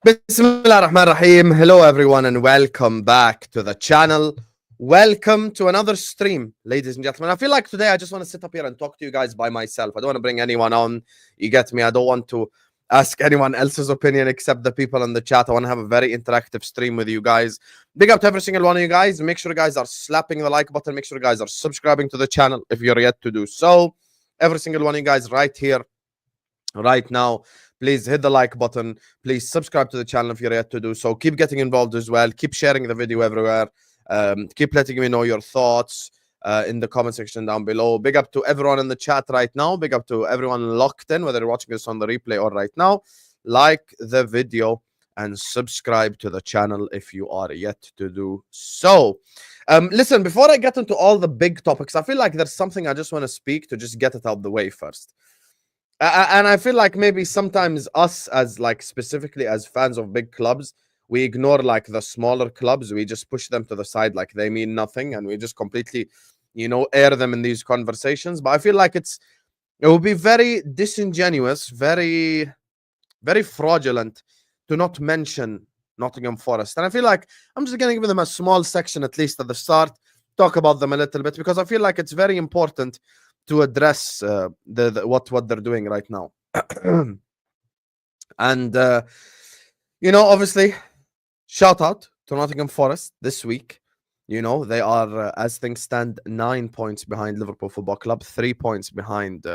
Bismillah ar-Rahman ar-Rahim. Hello everyone and welcome back to the channel. Welcome to another stream, ladies and gentlemen. I feel like today I just want to sit up here and talk to you guys by myself. I don't want to bring anyone on. You get me? I don't want to ask anyone else's opinion except the people in the chat. I want to have a very interactive stream with you guys. Big up to every single one of you guys. Make sure you guys are slapping the like button. Make sure you guys are subscribing to the channel if you're yet to do so. Every single one of you guys right here, right now. Please hit the like button. Please subscribe to the channel if you're yet to do so. Keep getting involved as well. Keep sharing the video everywhere. Keep letting me know your thoughts in the comment section down below. Big up to everyone in the chat right now. Big up to everyone locked in, whether you're watching this on the replay or right now. Like the video and subscribe to the channel if you are yet to do so. Listen, before I get into all the big topics, I feel like there's something I just want to speak to just get it out of the way first. And I feel like maybe sometimes us as like specifically as fans of big clubs, we ignore like the smaller clubs. We just push them to the side like they mean nothing, and we just completely, air them in these conversations. But I feel like it would be very disingenuous, very, very fraudulent to not mention Nottingham Forest. And I feel like I'm just going to give them a small section at least at the start, talk about them a little bit, because I feel like it's very important to address what they're doing right now. And obviously, shout out to Nottingham Forest this week. They are, as things stand, 9 points behind Liverpool Football Club, 3 points behind,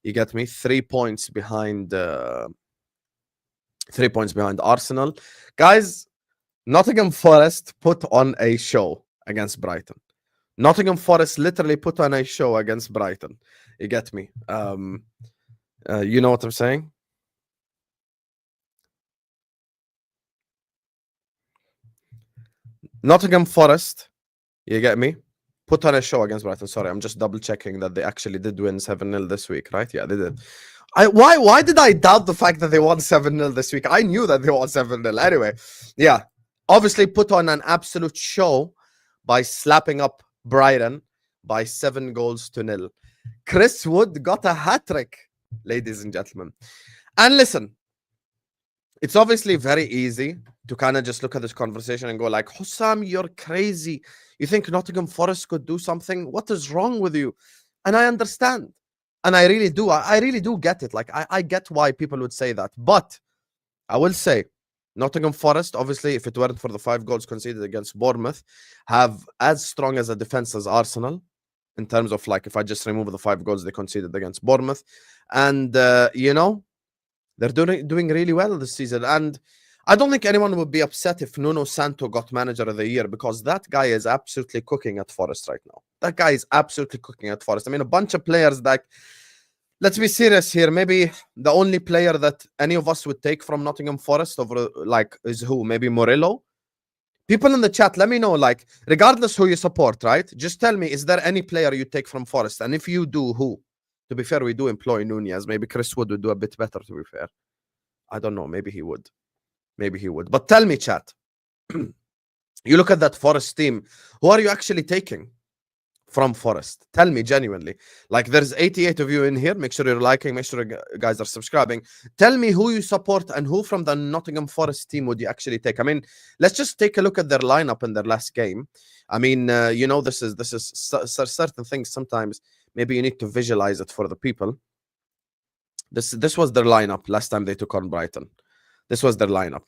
you get me, 3 points behind 3 points behind Arsenal. Guys, Nottingham Forest put on a show against Brighton. Nottingham Forest literally put on a show against Brighton. You get me? You know what I'm saying? Nottingham Forest, you get me? Put on a show against Brighton. Sorry, I'm just double checking that they actually did win 7-0 this week, right? Yeah, they did. Why did I doubt the fact that they won 7-0 this week? I knew that they won 7-0. Anyway, yeah. Obviously put on an absolute show by slapping up Brighton by 7-0. Chris Wood got a hat-trick, ladies and gentlemen. And listen, it's obviously very easy to kind of just look at this conversation and go like, Husam, you're crazy. You think Nottingham Forest could do something? What is wrong with you? And I understand. And I really do. I really do get it. Like, I get why people would say that. But I will say, Nottingham Forest, obviously, if it weren't for the 5 goals conceded against Bournemouth, have as strong as a defense as Arsenal in terms of, like, if I just remove the 5 goals they conceded against Bournemouth. And, they're doing really well this season. And I don't think anyone would be upset if Nuno Santo got Manager of the Year, because that guy is absolutely cooking at Forest right now. That guy is absolutely cooking at Forest. I mean, a bunch of players that... Let's be serious here. Maybe the only player that any of us would take from Nottingham Forest over, like, is who? Maybe Murillo? People in the chat, let me know, like, regardless who you support, right? Just tell me, is there any player you take from Forest? And if you do, who? To be fair, we do employ Nunez. Maybe Chris Wood would do a bit better, to be fair. I don't know. Maybe he would. Maybe he would. But tell me, chat. You look at that Forest team. Who are you actually taking from Forest? Tell me genuinely. Like, there's 88 of you in here. Make sure you're liking. Make sure you guys are subscribing. Tell me who you support and who from the Nottingham Forest team would you actually take. I mean, let's just take a look at their lineup in their last game. I mean, this is certain things sometimes maybe you need to visualize it for the people. This was their lineup last time they took on Brighton. This was their lineup.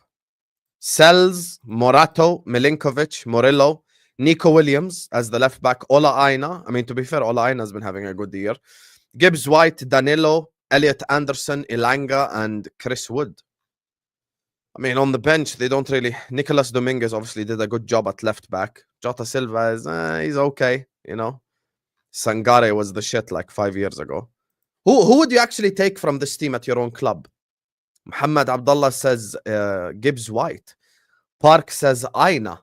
Sells, Morato, Milinkovic, Murillo, Nico Williams as the left back, Ola Aina. I mean, to be fair, Ola Aina has been having a good year. Gibbs White, Danilo, Elliot Anderson, Ilanga, and Chris Wood. I mean, on the bench, they don't really... Nicolas Dominguez obviously did a good job at left back. Jota Silva is, he's okay, Sangare was the shit like 5 years ago. Who would you actually take from this team at your own club? Muhammad Abdullah says Gibbs White. Park says Aina.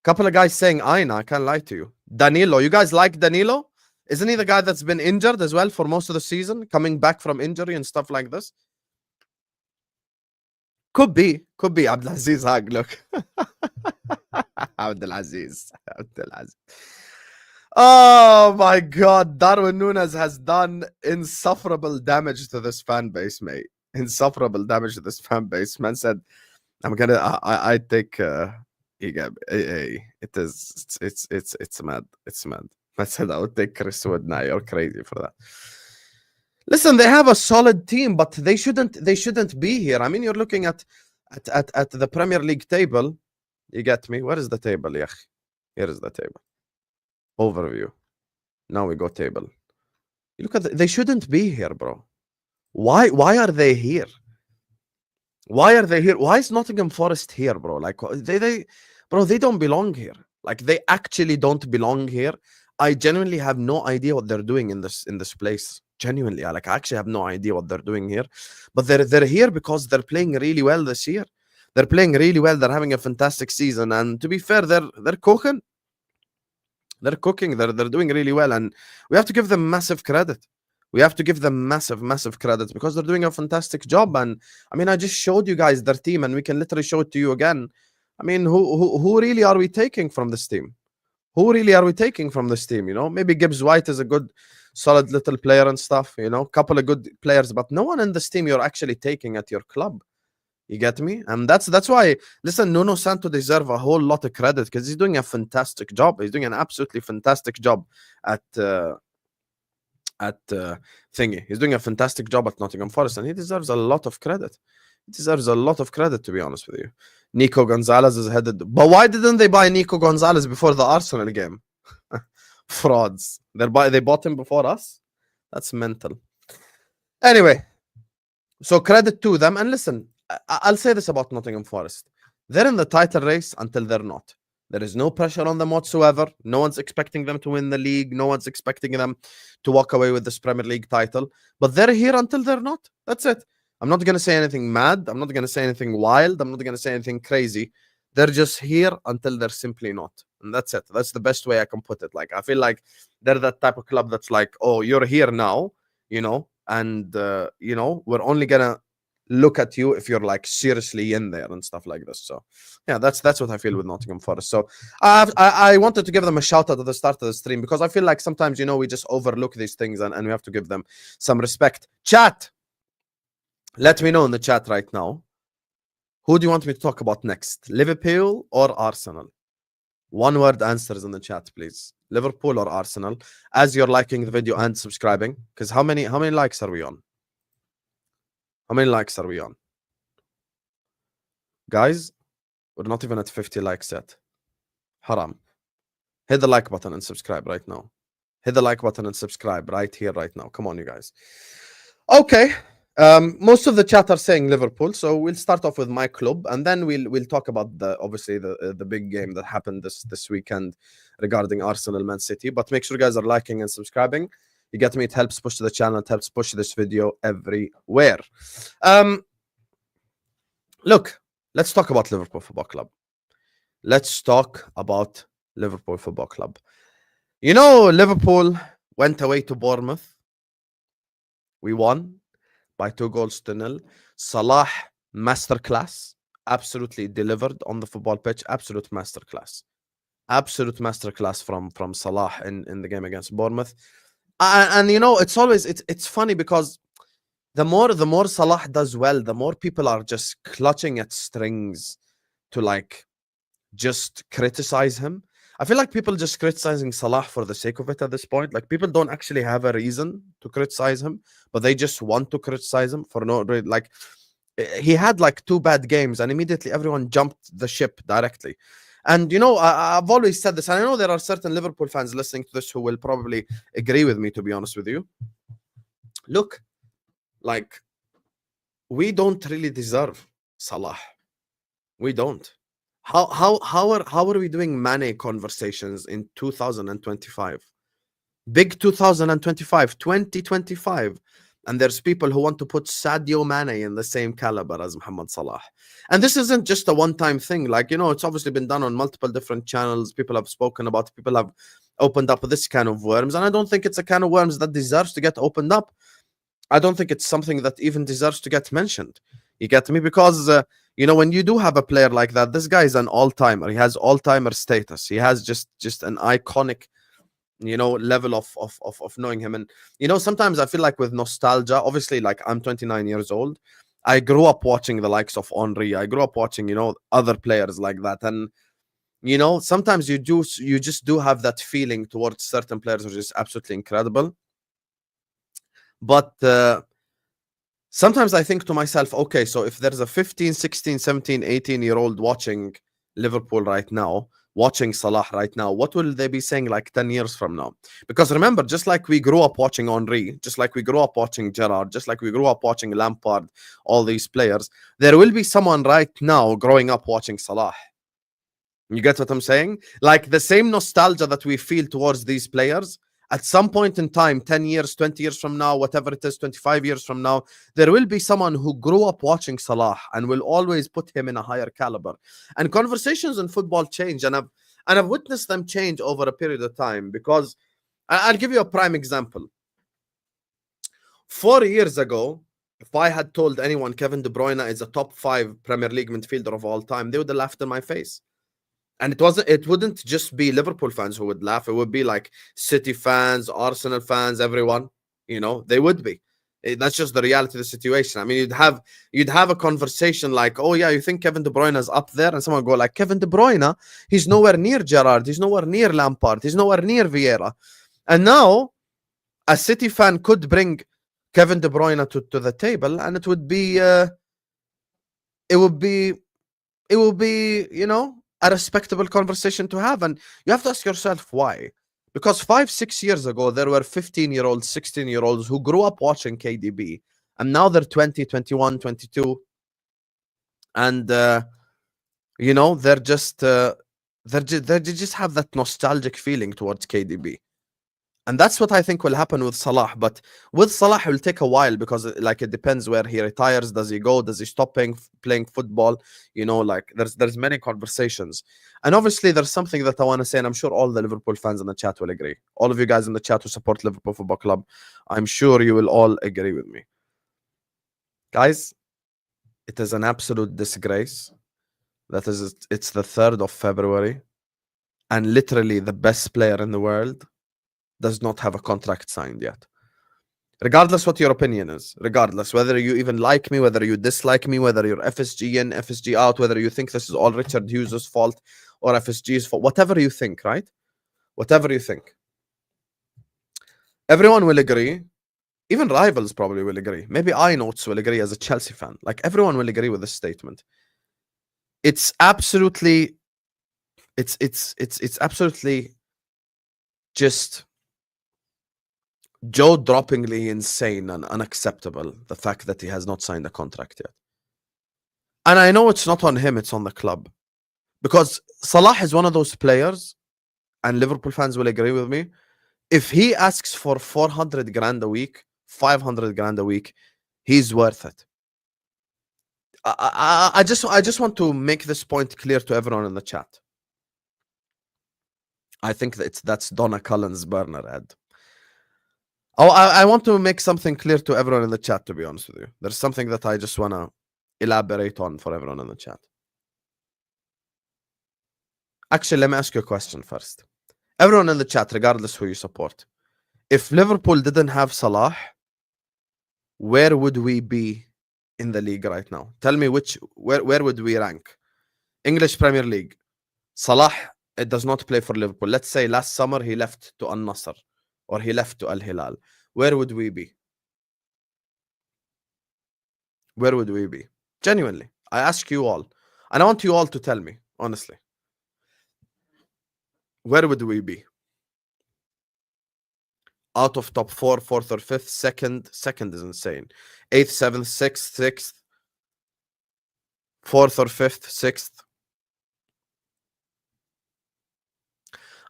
Couple of guys saying Aina. I can't lie to you. Danilo. You guys like Danilo? Isn't he the guy that's been injured as well for most of the season? Coming back from injury and stuff like this? Could be. Abdulaziz Hag, look. Abdulaziz. Oh my God. Darwin Núñez has done insufferable damage to this fan base, mate. insufferable damage to this fan base. Man said, "I'm gonna, I take." It is, it's mad. It's mad. Man said, "I would take Chris Wood." Now you're crazy for that. Listen, they have a solid team, but they shouldn't be here. I mean, you're looking at the Premier League table. You get me? Where is the table? Yeah, here is the table. Overview. Now we go table. You look at they shouldn't be here, bro. Why are they here? Why are they here? Why is Nottingham Forest here, bro? Like they don't belong here. Like they actually don't belong here. I genuinely have no idea what they're doing in this place. Genuinely, I actually have no idea what they're doing here. But they're here because they're playing really well this year. They're playing really well. They're having a fantastic season. And to be fair, they're cooking. They're cooking. They're doing really well. And we have to give them massive credit. We have to give them massive credit because they're doing a fantastic job. And I mean, I just showed you guys their team, and we can literally show it to you again. I mean, who really are we taking from this team? Who really are we taking from this team? You know, maybe Gibbs White is a good, solid little player and stuff. You know, couple of good players, but no one in this team you're actually taking at your club. You get me? And that's why, listen, Nuno Santo deserves a whole lot of credit because he's doing a fantastic job. He's doing an absolutely fantastic job at thingy. He's doing a fantastic job at Nottingham Forest, and he deserves a lot of credit. He deserves a lot of credit, to be honest with you. Nico Gonzalez is headed. But why didn't they buy Nico Gonzalez before the Arsenal game? Frauds. They bought him before us? That's mental. Anyway, so credit to them. And listen, I'll say this about Nottingham Forest. They're in the title race until they're not. There is no pressure on them whatsoever. No one's expecting them to win the league. No one's expecting them to walk away with this Premier League title. But they're here until they're not. That's it. I'm not going to say anything mad. I'm not going to say anything wild. I'm not going to say anything crazy. They're just here until they're simply not. And that's it. That's the best way I can put it. Like, I feel like they're that type of club that's like, oh, you're here now, you know, and, you know, we're only going to look at you if you're like seriously in there and stuff like this. So yeah, that's what I feel with Nottingham Forest. So I wanted to give them a shout out at the start of the stream because I feel like sometimes, you know, we just overlook these things and we have to give them some respect. Chat, let me know in the chat right now, who do you want me to talk about next, Liverpool or Arsenal? One word answers in the chat, please. Liverpool or Arsenal, as you're liking the video and subscribing, because how many likes are we on? How many likes are we on? Guys, we're not even at 50 likes yet. Haram. Hit the like button and subscribe right now. Hit the like button and subscribe right here, right now. Come on, you guys. Okay. Most of the chat are saying Liverpool, so we'll start off with my club, and then we'll talk about obviously the big game that happened this weekend regarding Arsenal Man City. But make sure you guys are liking and subscribing. You get me? It helps push the channel. It helps push this video everywhere. Look, let's talk about Liverpool Football Club. Let's talk about Liverpool Football Club. You know, Liverpool went away to Bournemouth. We won by 2-0. Salah, masterclass. Absolutely delivered on the football pitch. Absolute masterclass. Absolute masterclass from Salah in the game against Bournemouth. And you know, it's funny because the more Salah does well, the more people are just clutching at strings to like just criticize him. I feel like people just criticizing Salah for the sake of it at this point. Like, people don't actually have a reason to criticize him, but they just want to criticize him for no reason. Like, he had like 2 bad games and immediately everyone jumped the ship directly. And, you know, I've always said this, and I know there are certain Liverpool fans listening to this who will probably agree with me, to be honest with you. Look, like, we don't really deserve Salah. We don't. How are we doing Mane conversations in 2025? Big 2025, and there's people who want to put Sadio Mane in the same caliber as Mohamed Salah. And this isn't just a one-time thing. Like, you know, it's obviously been done on multiple different channels. People have spoken about it. People have opened up this can of worms. And I don't think it's a can of worms that deserves to get opened up. I don't think it's something that even deserves to get mentioned. You get me? Because, you know, when you do have a player like that, this guy is an all-timer. He has all-timer status. He has just an iconic level of knowing him. And sometimes I feel like with nostalgia, obviously, like I'm 29 years old, I grew up watching the likes of Henry, I grew up watching other players like that. And sometimes you just do have that feeling towards certain players which is absolutely incredible. But sometimes I think to myself, okay, so if there's a 15, 16, 17, 18-year-old watching Liverpool right now, watching Salah right now, what will they be saying like 10 years from now? Because remember, just like we grew up watching Henry, just like we grew up watching Gerrard, just like we grew up watching Lampard, all these players, there will be someone right now growing up watching Salah. You get what I'm saying? Like the same nostalgia that we feel towards these players, at some point in time, 10 years, 20 years from now, whatever it is, 25 years from now, there will be someone who grew up watching Salah and will always put him in a higher caliber. And conversations in football change, and I've witnessed them change over a period of time. Because I'll give you a prime example. 4 years ago, if I had told anyone Kevin De Bruyne is a top 5 Premier League midfielder of all time, they would have laughed in my face. And it wouldn't just be Liverpool fans who would laugh. It would be like City fans, Arsenal fans, everyone. They would be. That's just the reality of the situation. I mean, you'd have a conversation like, oh yeah, you think Kevin De Bruyne is up there? And someone go like, Kevin De Bruyne, he's nowhere near Gerrard, he's nowhere near Lampard, he's nowhere near Vieira. And now a City fan could bring Kevin De Bruyne to the table, and it would be a respectable conversation to have. And you have to ask yourself why. Because 5-6 years ago, there were 15-year-olds, 16-year-olds who grew up watching KDB, and now they're 20, 21, 22, and they just have that nostalgic feeling towards KDB. And that's what I think will happen with Salah. But with Salah, it will take a while, because it depends where he retires. Does he go? Does he stop playing football? Like there's many conversations. And obviously there's something that I want to say, and I'm sure all the Liverpool fans in the chat will agree. All of you guys in the chat who support Liverpool Football Club, I'm sure you will all agree with me. Guys, it is an absolute disgrace. It's the 3rd of February, and literally the best player in the world does not have a contract signed yet. Regardless what your opinion is, regardless whether you even like me, whether you dislike me, whether you're FSG in, FSG out, whether you think this is all Richard Hughes' fault or FSG's fault, whatever you think, right? Whatever you think. Everyone will agree. Even rivals probably will agree. Maybe iNotes will agree as a Chelsea fan. Like everyone will agree with this statement. It's absolutely just jaw-droppingly insane and unacceptable, the fact that he has not signed a contract yet. And I know it's not on him, it's on the club. Because Salah is one of those players, and Liverpool fans will agree with me, if he asks for 400 grand a week, 500 grand a week, he's worth it. I just want to make this point clear to everyone in the chat. I think that's Donna Cullen's burner ad. Oh, I want to make something clear to everyone in the chat, to be honest with you. There's something that I just want to elaborate on for everyone in the chat. Actually, let me ask you a question first. Everyone in the chat, regardless who you support, if Liverpool didn't have Salah, where would we be in the league right now? Tell me where would we rank? English Premier League. Salah, it does not play for Liverpool. Let's say last summer he left to Al-Nassr, or he left to Al-Hilal. Where would we be? Where would we be? Genuinely, I ask you all, and I want you all to tell me, honestly. Where would we be? Out of top 4, 4th or 5th, second is insane. 8th, 7th, 6th, 4th or 5th, 6th.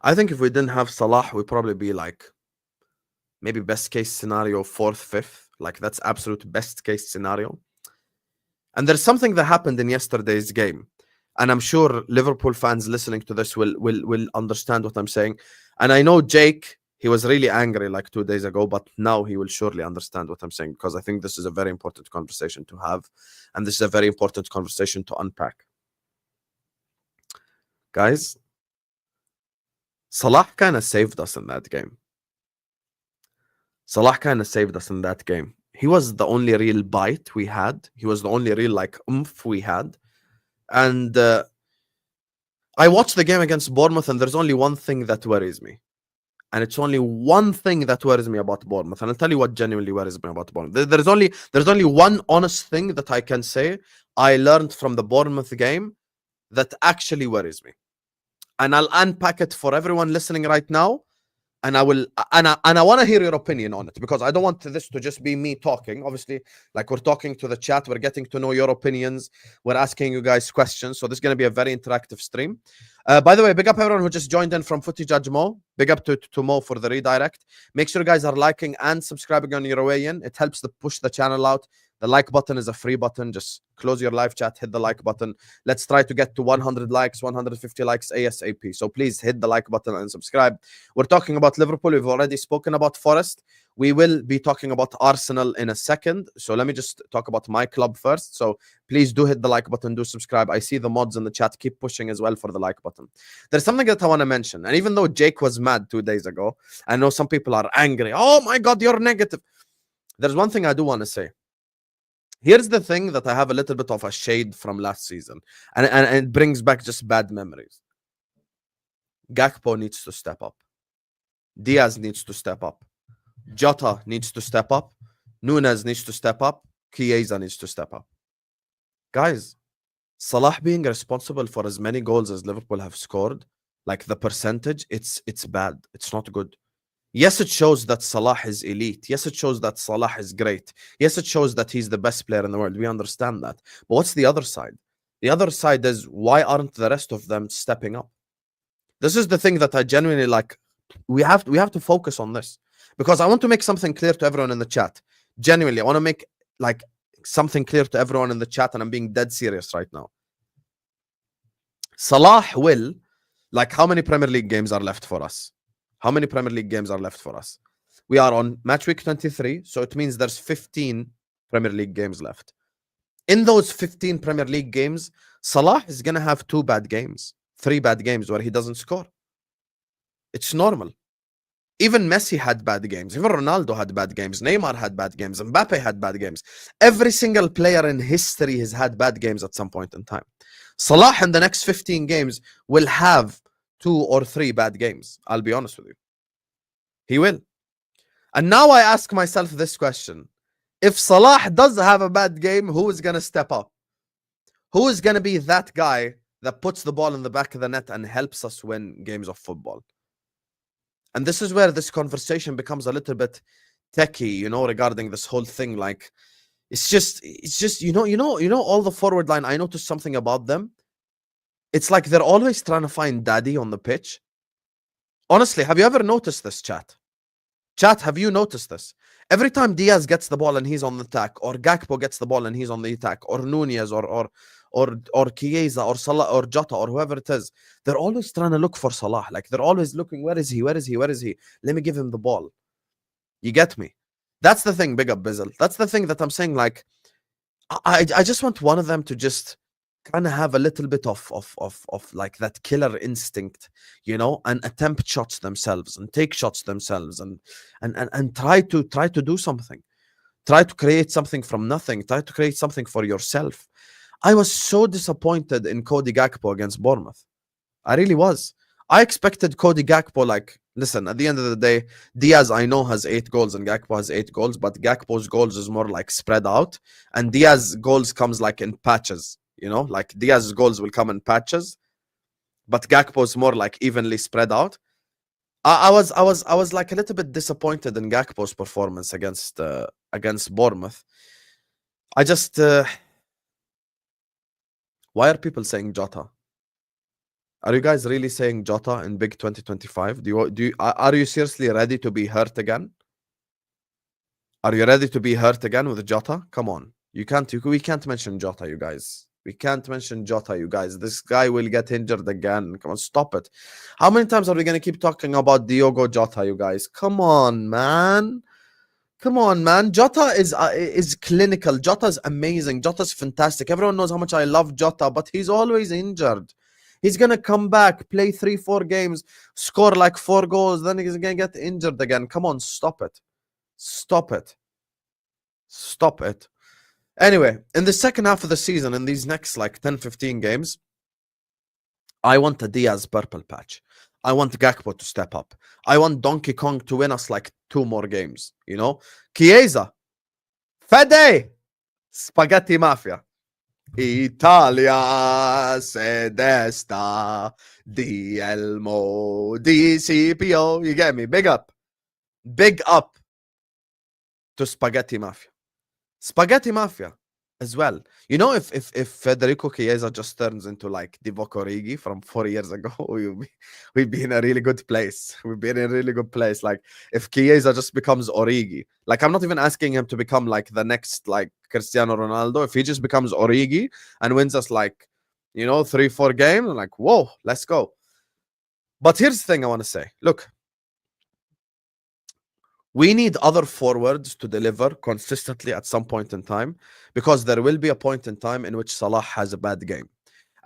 I think if we didn't have Salah, we'd probably be like, maybe best case scenario, 4th, 5th. Like that's absolute best case scenario. And there's something that happened in yesterday's game, and I'm sure Liverpool fans listening to this will understand what I'm saying. And I know Jake, he was really angry like 2 days ago, but now he will surely understand what I'm saying, because I think this is a very important conversation to have, and this is a very important conversation to unpack. Guys, Salah kind of saved us in that game. Salah kind of saved us in that game. He was the only real bite we had. He was the only real like oomph we had. And I watched the game against Bournemouth, and there's only one thing that worries me. And it's only one thing that worries me about Bournemouth. And I'll tell you what genuinely worries me about Bournemouth. There's only one honest thing that I can say I learned from the Bournemouth game that actually worries me. And I'll unpack it for everyone listening right now. And I will, and I want to hear your opinion on it, because I don't want this to just be me talking. Obviously, like, we're talking to the chat, we're getting to know your opinions, we're asking you guys questions. So this is going to be a very interactive stream. By the way, big up everyone who just joined in from Footy Judge Mo. Big up to Mo for the redirect. Make sure you guys are liking and subscribing on your way in. It helps to push the channel out. The like button is a free button. Just close your live chat, hit the like button. Let's try to get to 100 likes, 150 likes ASAP. So please hit the like button and subscribe. We're talking about Liverpool. We've already spoken about Forest. We will be talking about Arsenal in a second. So let me just talk about my club first. So please do hit the like button, do subscribe. I see the mods in the chat. Keep pushing as well for the like button. There's something that I want to mention. And even though Jake was mad 2 days ago, I know some people are angry. Oh my God, you're negative. There's one thing I do want to say. Here's the thing that I have a little bit of a shade from last season. And it brings back just bad memories. Gakpo needs to step up. Diaz needs to step up. Jota needs to step up. Nunez needs to step up. Chiesa needs to step up. Guys, Salah being responsible for as many goals as Liverpool have scored, like the percentage, it's bad. It's not good. Yes, it shows that Salah is elite. Yes, it shows that Salah is great. Yes, it shows that he's the best player in the world. We understand that. But what's the other side? The other side is, why aren't the rest of them stepping up? This is the thing that I genuinely like. We have to focus on this, because I want to make something clear to everyone in the chat. Genuinely, I want to make like something clear to everyone in the chat, and I'm being dead serious right now. Salah will, like, how many Premier League games are left for us? How many Premier League games are left for us? We are on match week 23, so it means there's 15 Premier League games left. In those 15 Premier League games, Salah is going to have 2 bad games, 3 bad games where he doesn't score. It's normal. Even Messi had bad games. Even Ronaldo had bad games. Neymar had bad games. Mbappe had bad games. Every single player in history has had bad games at some point in time. Salah in the next 15 games will have 2 or 3 bad games. I'll be honest with you. He will. And now I ask myself this question. If Salah does have a bad game, who is going to step up? Who is going to be that guy that puts the ball in the back of the net and helps us win games of football? And this is where this conversation becomes a little bit techie, you know, regarding this whole thing. Like, it's just, you know, all the forward line, I noticed something about them. It's like they're always trying to find daddy on the pitch. Honestly, have you ever noticed this, chat? Chat, have you noticed this? Every time Diaz gets the ball and he's on the attack, or Gakpo gets the ball and he's on the attack, or Nunez, or Chiesa, or Salah, or Jota, or whoever it is, they're always trying to look for Salah. Like, they're always looking, where is he? Where is he? Where is he? Let me give him the ball. You get me? That's the thing, big up Bizzle. That's the thing that I'm saying. Like, I just want one of them to just kind of have a little bit of like that killer instinct, you know, and attempt shots themselves and take shots themselves and try to do something. Try to create something from nothing. Try to create something for yourself. I was so disappointed in Cody Gakpo against Bournemouth. I really was. I expected Cody Gakpo, like, listen, at the end of the day, Diaz, I know, has 8 goals and Gakpo has 8 goals, but Gakpo's goals is more like spread out, and Diaz's goals comes like in patches, you know, like Diaz's goals will come in patches, but Gakpo's more like evenly spread out. I was like a little bit disappointed in Gakpo's performance against Bournemouth. I just why are people saying Jota? Are you guys really saying Jota in big 2025? Are you seriously ready to be hurt again? Are you ready to be hurt again with Jota? Come on. We can't mention Jota, you guys. We can't mention Jota, you guys. This guy will get injured again. Come on, stop it. How many times are we going to keep talking about Diogo Jota, you guys? Come on, man. Come on, man. Jota is clinical. Jota's amazing. Jota's fantastic. Everyone knows how much I love Jota, but he's always injured. He's gonna come back, play 3-4 games, score like 4 goals, then he's gonna get injured again. Come on, stop it. Stop it. Stop it. Anyway, in the second half of the season, in these next like 10-15 games, I want a Diaz purple patch. I want Gakpo to step up. I want Donkey Kong to win us like 2 more games, you know? Chiesa, Fede, Spaghetti Mafia. Italia se desta, di Elmo, DCPO. You get me? Big up. Big up to Spaghetti Mafia. Spaghetti Mafia as well. You know, if Federico Chiesa just turns into like Divock Origi from 4 years ago, we'd be in a really good place. We'd be in a really good place. Like if Chiesa just becomes Origi, like I'm not even asking him to become like the next like Cristiano Ronaldo. If he just becomes Origi and wins us like, you know, 3-4 games, I'm like, whoa, let's go. But here's the thing I want to say. Look, we need other forwards to deliver consistently at some point in time, because there will be a point in time in which Salah has a bad game.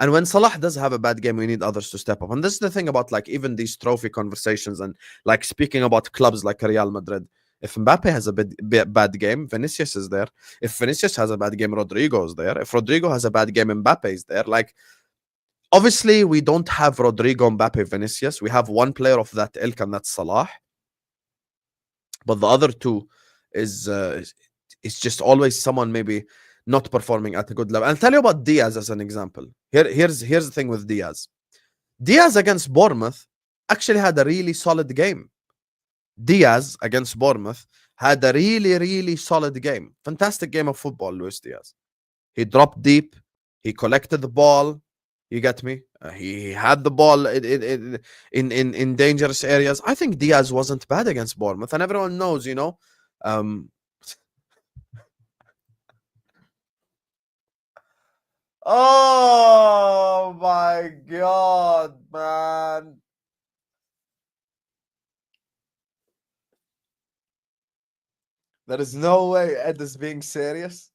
And when Salah does have a bad game, we need others to step up. And this is the thing about like even these trophy conversations and like speaking about clubs like Real Madrid. If Mbappe has a bad game, Vinicius is there. If Vinicius has a bad game, Rodrigo is there. If Rodrigo has a bad game, Mbappe is there. Like, obviously, we don't have Rodrigo, Mbappe, Vinicius. We have one player of that ilk, and that's Salah. But the other two is just always someone maybe not performing at a good level. I'll tell you about Diaz as an example. Here's the thing with Diaz. Diaz against Bournemouth actually had a really solid game. Diaz against Bournemouth had a really, really solid game. Fantastic game of football, Luis Diaz. He dropped deep. He collected the ball. You get me? He had the ball in dangerous areas. I think Diaz wasn't bad against Bournemouth, and everyone knows, you know. Oh my God, man. There is no way Ed is being serious.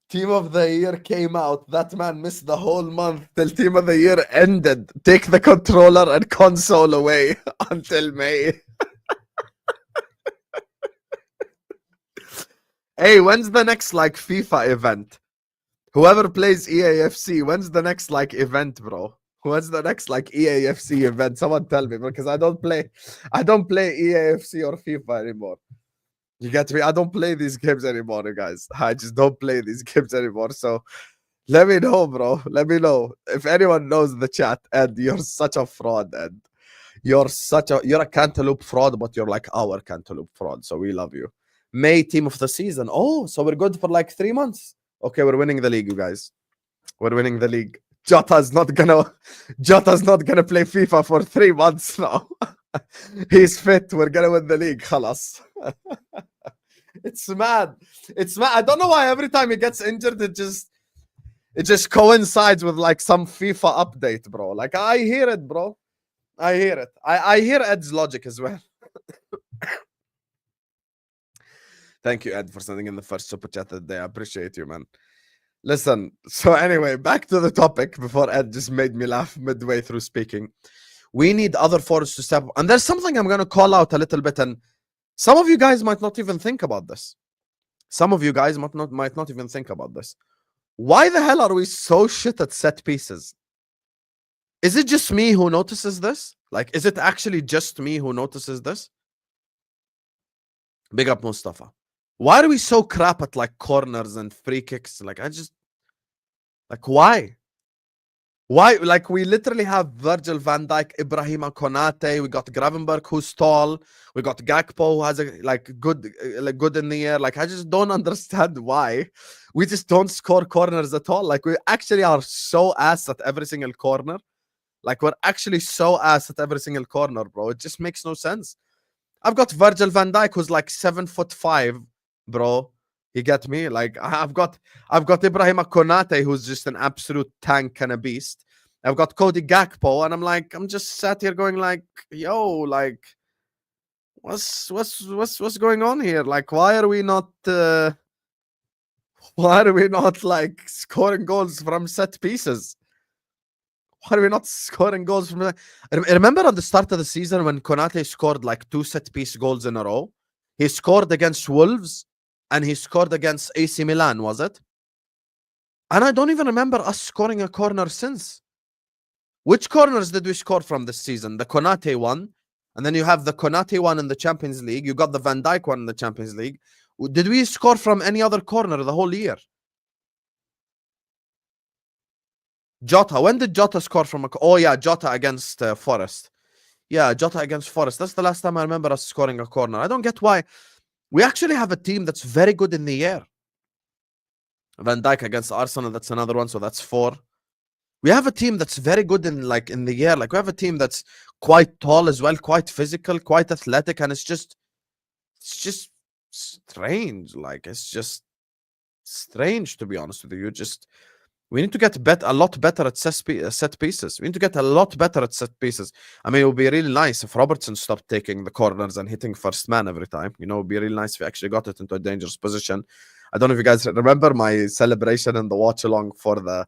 Team of the Year came out. That man missed the whole month till Team of the Year ended. Take the controller and console away until May. Hey, when's the next like FIFA event? Whoever plays EAFC, when's the next like event, bro? When's the next like EAFC event? Someone tell me, because I don't play EAFC or FIFA anymore. You get me? I don't play these games anymore, you guys. I just don't play these games anymore. So let me know, bro. Let me know. If anyone knows the chat, and you're such a fraud, and you're a Cantaloupe fraud, but you're like our Cantaloupe fraud. So we love you. May team of the season. Oh, so we're good for like 3 months. Okay, we're winning the league, you guys. We're winning the league. Jota's not gonna play FIFA for 3 months now. He's fit. We're gonna win the league. Khalas. It's mad. It's mad. I don't know why every time he gets injured, it just coincides with like some FIFA update, bro. Like I hear it, bro. I hear it. I hear Ed's logic as well. Thank you, Ed, for sending in the first super chat of the day. I appreciate you, man. Listen, so anyway, back to the topic before Ed just made me laugh midway through speaking. We need other forwards to step up. And there's something I'm going to call out a little bit, and some of you guys might not even think about this. Some of you guys might not even think about this. Why the hell are we so shit at set pieces? Is it just me who notices this? Like, is it actually just me who notices this? Big up Mustafa. Why are we so crap at like corners and free kicks? Like, why? Why? Like, we literally have Virgil van Dijk, Ibrahima Konate. We got Gravenberg, who's tall. We got Gakpo, who has a good in the air. Like, I just don't understand why we just don't score corners at all. Like, we actually are so ass at every single corner. Like, we're actually so ass at every single corner, bro. It just makes no sense. I've got Virgil van Dijk, who's like 7'5", bro. You get me? Like, I've got Ibrahima Konate, who's just an absolute tank and a beast. I've got Cody Gakpo, and I'm just sat here going like, yo, like, what's going on here? Like, why are we not Why are we not like scoring goals from set pieces? Why are we not scoring goals from? Remember at the start of the season when Konate scored like 2 set piece goals in a row? He scored against Wolves and he scored against AC Milan, was it? And I don't even remember us scoring a corner since. Which corners did we score from this season? The Konate one, and then you have the Konate one in the Champions League. You got the Van Dijk one in the Champions League. Did we score from any other corner the whole year? Jota. When did Jota score from oh yeah, Jota against Forest. Yeah, Jota against Forest. That's the last time I remember us scoring a corner. I don't get why. We actually have a team that's very good in the air. Van Dijk against Arsenal, that's another one, so that's 4. We have a team that's very good in the air. Like we have a team that's quite tall as well, quite physical, quite athletic, and it's just strange. Like it's just strange, to be honest with you. We need to get a lot better at set pieces. We need to get a lot better at set pieces. I mean, it would be really nice if Robertson stopped taking the corners and hitting first man every time. You know, it would be really nice if he actually got it into a dangerous position. I don't know if you guys remember my celebration and the watch along for the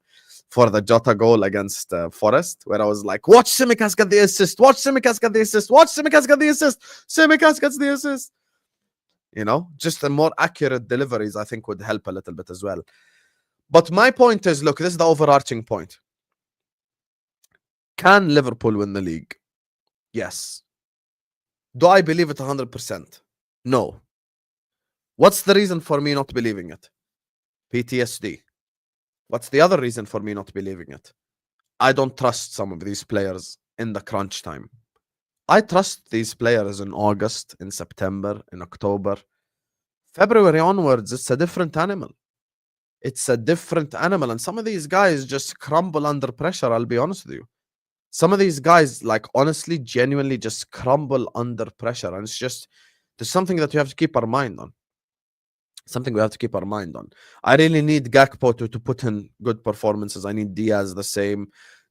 Jota goal against Forest, where I was like, watch Tsimikas get the assist, watch Tsimikas get the assist, watch Tsimikas get the assist, Tsimikas gets the assist. You know, just the more accurate deliveries, I think, would help a little bit as well. But my point is, look, this is the overarching point. Can Liverpool win the league? Yes. Do I believe it 100%? No. What's the reason for me not believing it? PTSD. What's the other reason for me not believing it? I don't trust some of these players in the crunch time. I trust these players in August, in September, in October. February onwards, it's a different animal. It's a different animal. And some of these guys just crumble under pressure, I'll be honest with you. Some of these guys, like, honestly, genuinely just crumble under pressure. And it's just, there's something that you have to keep our mind on. Something we have to keep our mind on. I really need Gakpo to put in good performances. I need Diaz the same,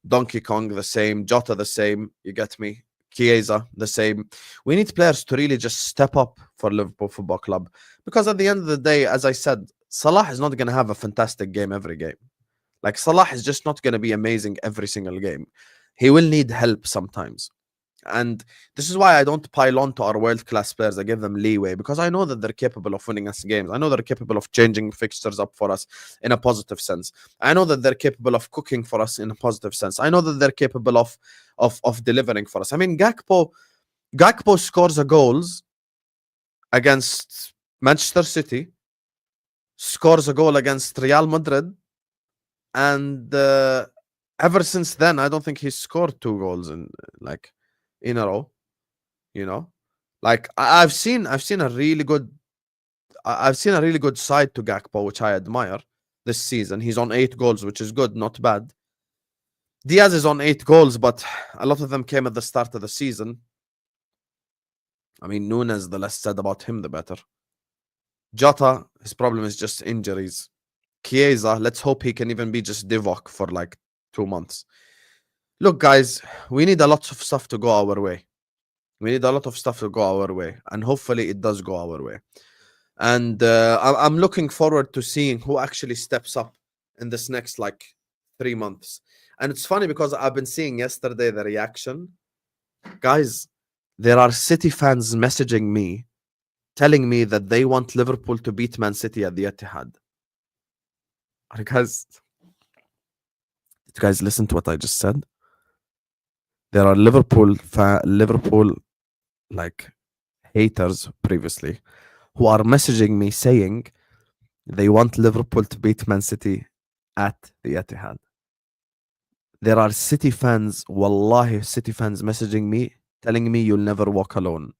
Donkey Kong the same, Jota the same. You get me? Chiesa the same. We need players to really just step up for Liverpool Football Club. Because at the end of the day, as I said, Salah is not going to have a fantastic game every game. Like, Salah is just not going to be amazing every single game. He will need help sometimes. And this is why I don't pile on to our world-class players. I give them leeway because I know that they're capable of winning us games. I know they're capable of changing fixtures up for us in a positive sense. I know that they're capable of cooking for us in a positive sense. I know that they're capable of delivering for us. I mean, Gakpo scores a goals against Manchester City, scores a goal against Real Madrid, and ever since then, I don't think he's scored 2 goals in a row. You know, like I've seen a really good side to Gakpo, which I admire this season. He's on 8 goals, which is good, not bad. Diaz is on 8 goals, but a lot of them came at the start of the season. I mean, Nunes, the less said about him, the better. Jota, his problem is just injuries. Chiesa, let's hope he can even be just Divock for like 2 months. Look, guys, we need a lot of stuff to go our way. And hopefully it does go our way. And I'm looking forward to seeing who actually steps up in this next 3 months. And it's funny because I've been seeing yesterday the reaction. Guys, there are City fans messaging me, telling me that they want Liverpool to beat Man City at the Etihad. Did you guys listen to what I just said? There are Liverpool haters previously who are messaging me saying they want Liverpool to beat Man City at the Etihad. There are City fans, wallahi, City fans messaging me, telling me you'll never walk alone.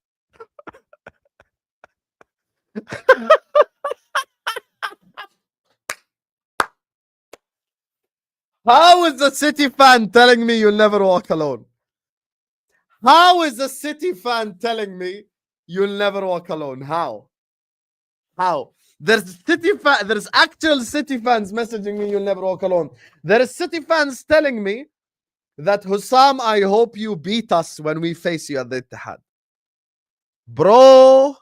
How is a City fan telling me you'll never walk alone? How is a City fan telling me you'll never walk alone? How? There's actual City fans messaging me you'll never walk alone. There is City fans telling me that Husam, I hope you beat us when we face you at the Etihad. Bro.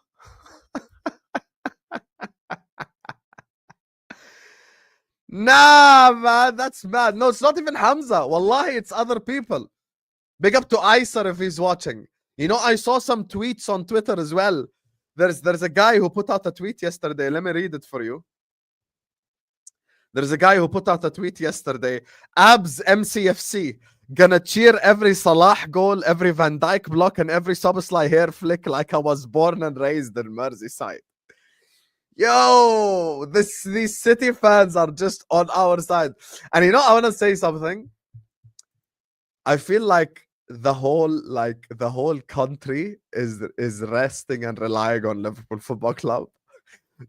Nah, man, that's mad. No, it's not even Hamza. Wallahi, it's other people. Big up to Aysar if he's watching. You know, I saw some tweets on Twitter as well. There's a guy who put out a tweet yesterday. Let me read it for you. There's a guy who put out a tweet yesterday. Abs MCFC. Gonna cheer every Salah goal, every Van Dijk block, and every Szoboszlai hair flick like I was born and raised in Merseyside. Yo, these City fans are just on our side. And you know, I want to say something. I feel like the whole country is resting and relying on Liverpool Football Club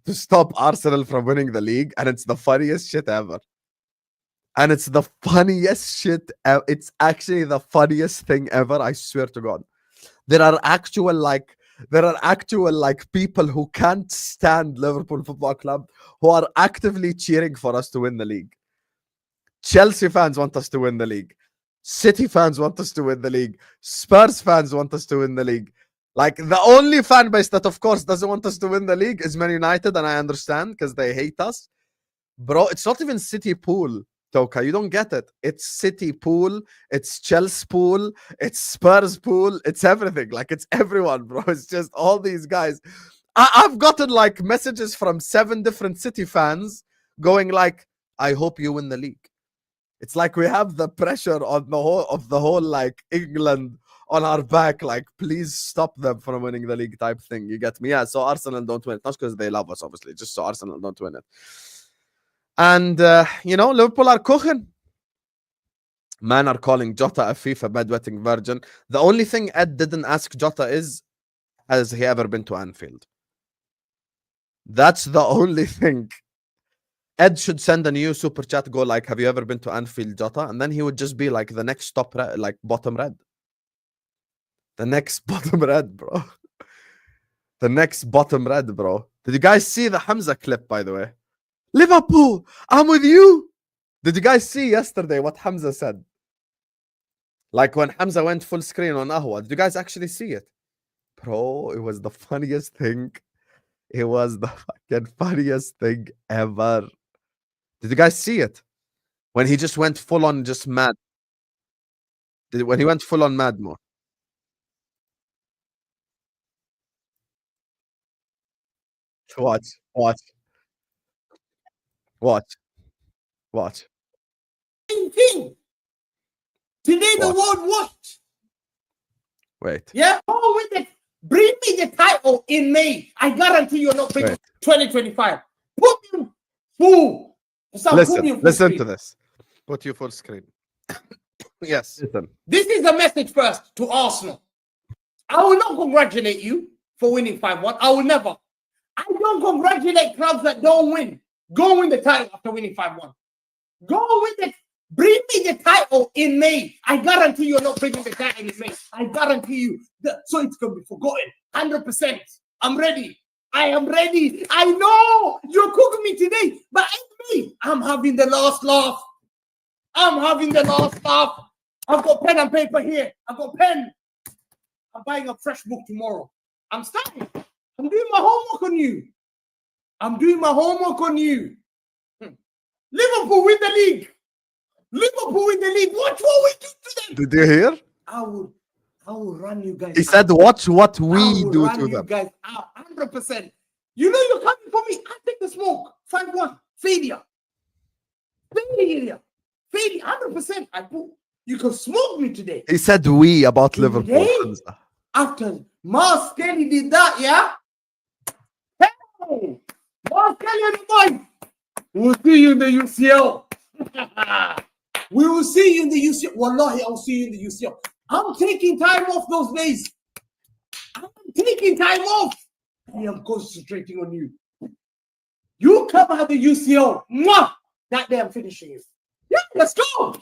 to stop Arsenal from winning the league, and it's the funniest shit ever. And it's the funniest shit. It's actually the funniest thing ever. I swear to God. There are actual people who can't stand Liverpool Football Club who are actively cheering for us to win the league. Chelsea fans want us to win the league. City fans want us to win the league. Spurs fans want us to win the league. Like, the only fan base that, of course, doesn't want us to win the league is Man United, and I understand because they hate us. Bro, it's not even City pool, Toka. You don't get it. It's City pool, it's Chelsea pool, it's Spurs pool, it's everything. Like, it's everyone, bro. It's just all these guys. I've gotten like messages from 7 different City fans going like, I hope you win the league. It's like we have the pressure on the whole like England on our back, like, please stop them from winning the league type thing. You get me? Yeah, so Arsenal don't win it. Not because they love us, obviously, just so Arsenal don't win it. And, you know, Liverpool are cooking. Man are calling Jota a FIFA bedwetting virgin. The only thing Ed didn't ask Jota is, has he ever been to Anfield? That's the only thing. Ed should send a new super chat, go like, have you ever been to Anfield, Jota? And then he would just be like the next top like bottom red. The next bottom red, bro. The next bottom red, bro. Did you guys see the Hamza clip, by the way? Liverpool, I'm with you. Did you guys see yesterday what Hamza said? Like when Hamza went full screen on Ahwa. Did you guys actually see it? Bro, it was the funniest thing. It was the fucking funniest thing ever. Did you guys see it? When he just went full on just mad. When he went full on mad more. Watch. Thing. Today the world watched. Wait. Yeah. Oh, with it. Bring me the title in May. I guarantee you're not bringing 2025. Put me full. Listen to this. Put you full screen. Yes. Listen. This is a message first to Arsenal. I will not congratulate you for winning 5-1. I will never. I don't congratulate clubs that don't win. Go win the title after winning 5-1. Go win it. Bring me the title in May. I guarantee you're not bringing the title in May. I guarantee you. So it's going to be forgotten. 100%. I'm ready. I am ready. I know you're cooking me today, but me, I'm having the last laugh. I'm having the last laugh. I've got pen and paper here. I've got pen. I'm buying a fresh book tomorrow. I'm starting. I'm doing my homework on you. Liverpool win the league. Watch what we do to them. Did you hear? I will run you guys. He said, watch what we do to them. Guys out 100%. You know you're coming for me. I take the smoke. 5-1. Failure. 100%. You can smoke me today. He said we about Liverpool. After Mars Kelly did that, yeah? Hey! Mars Kelly and the boys. We'll see you in the UCL. We will see you in the UCL. Wallahi, I'll see you in the UCL. I'm taking time off those days. I am concentrating on you. You come out the UCL. Mwah! That day I'm finishing it. Yeah, let's go.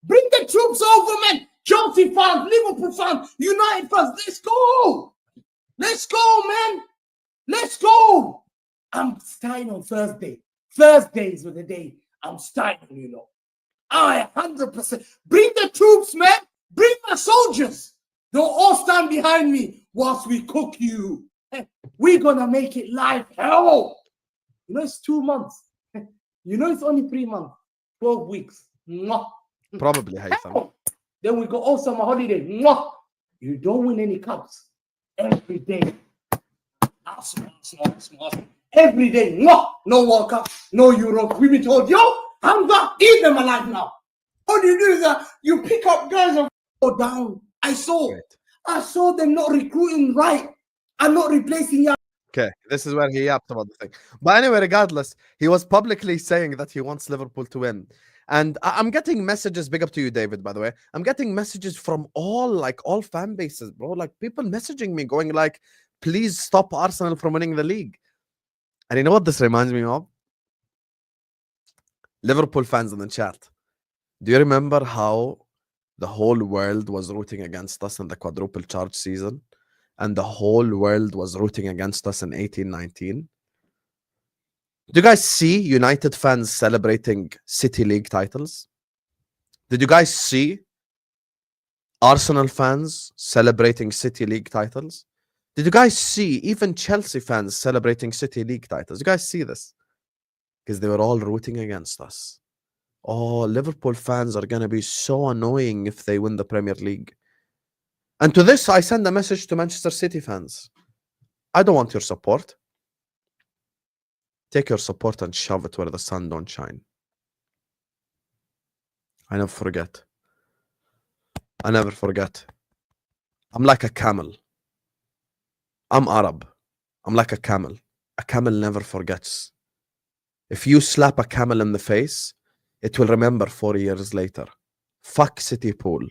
Bring the troops over, man. Chelsea fans, Liverpool fans, United fans. Let's go. Let's go, man. Let's go. I'm starting on Thursday. Thursdays were the day I'm starting, you know. I 100%. Bring the troops, man. Bring my soldiers. They'll all stand behind me whilst we cook you. We're going to make it live hell. You know, it's 2 months. You know it's only 3 months, 12 weeks. Mwah. Probably Haytham. Then we go all summer holiday. Mwah. You don't win any cups every day. Arsenal. Every day. Mwah. No World Cup, no Euro. We've been told, yo, Hamza, eat them alive now. All you do is you pick up guys and go down. I saw them not recruiting right. I'm not replacing you. Okay, this is where he yapped about the thing. But anyway, regardless, he was publicly saying that he wants Liverpool to win. And I'm getting messages, big up to you, David, by the way. I'm getting messages from all fan bases, bro. Like people messaging me going like, please stop Arsenal from winning the league. And you know what this reminds me of? Liverpool fans in the chat. Do you remember how the whole world was rooting against us in the quadruple charge season? And the whole world was rooting against us in 18-19. Do you guys see United fans celebrating City League titles? Did you guys see Arsenal fans celebrating City League titles? Did you guys see even Chelsea fans celebrating City League titles? You guys see this? Because they were all rooting against us. Oh, Liverpool fans are going to be so annoying if they win the Premier League. And to this, I send a message to Manchester City fans. I don't want your support. Take your support and shove it where the sun don't shine. I never forget. I never forget. I'm like a camel. I'm Arab. I'm like a camel. A camel never forgets. If you slap a camel in the face, it will remember 4 years later. Fuck City Pool.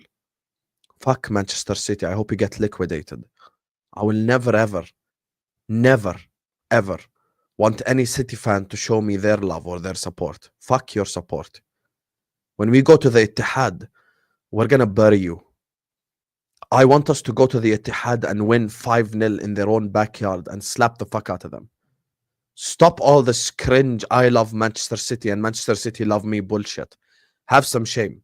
Fuck Manchester City. I hope you get liquidated. I will never, ever, never, ever want any City fan to show me their love or their support. Fuck your support. When we go to the Etihad, we're going to bury you. I want us to go to the Etihad and win 5-0 in their own backyard and slap the fuck out of them. Stop all this cringe, I love Manchester City and Manchester City love me bullshit. Have some shame.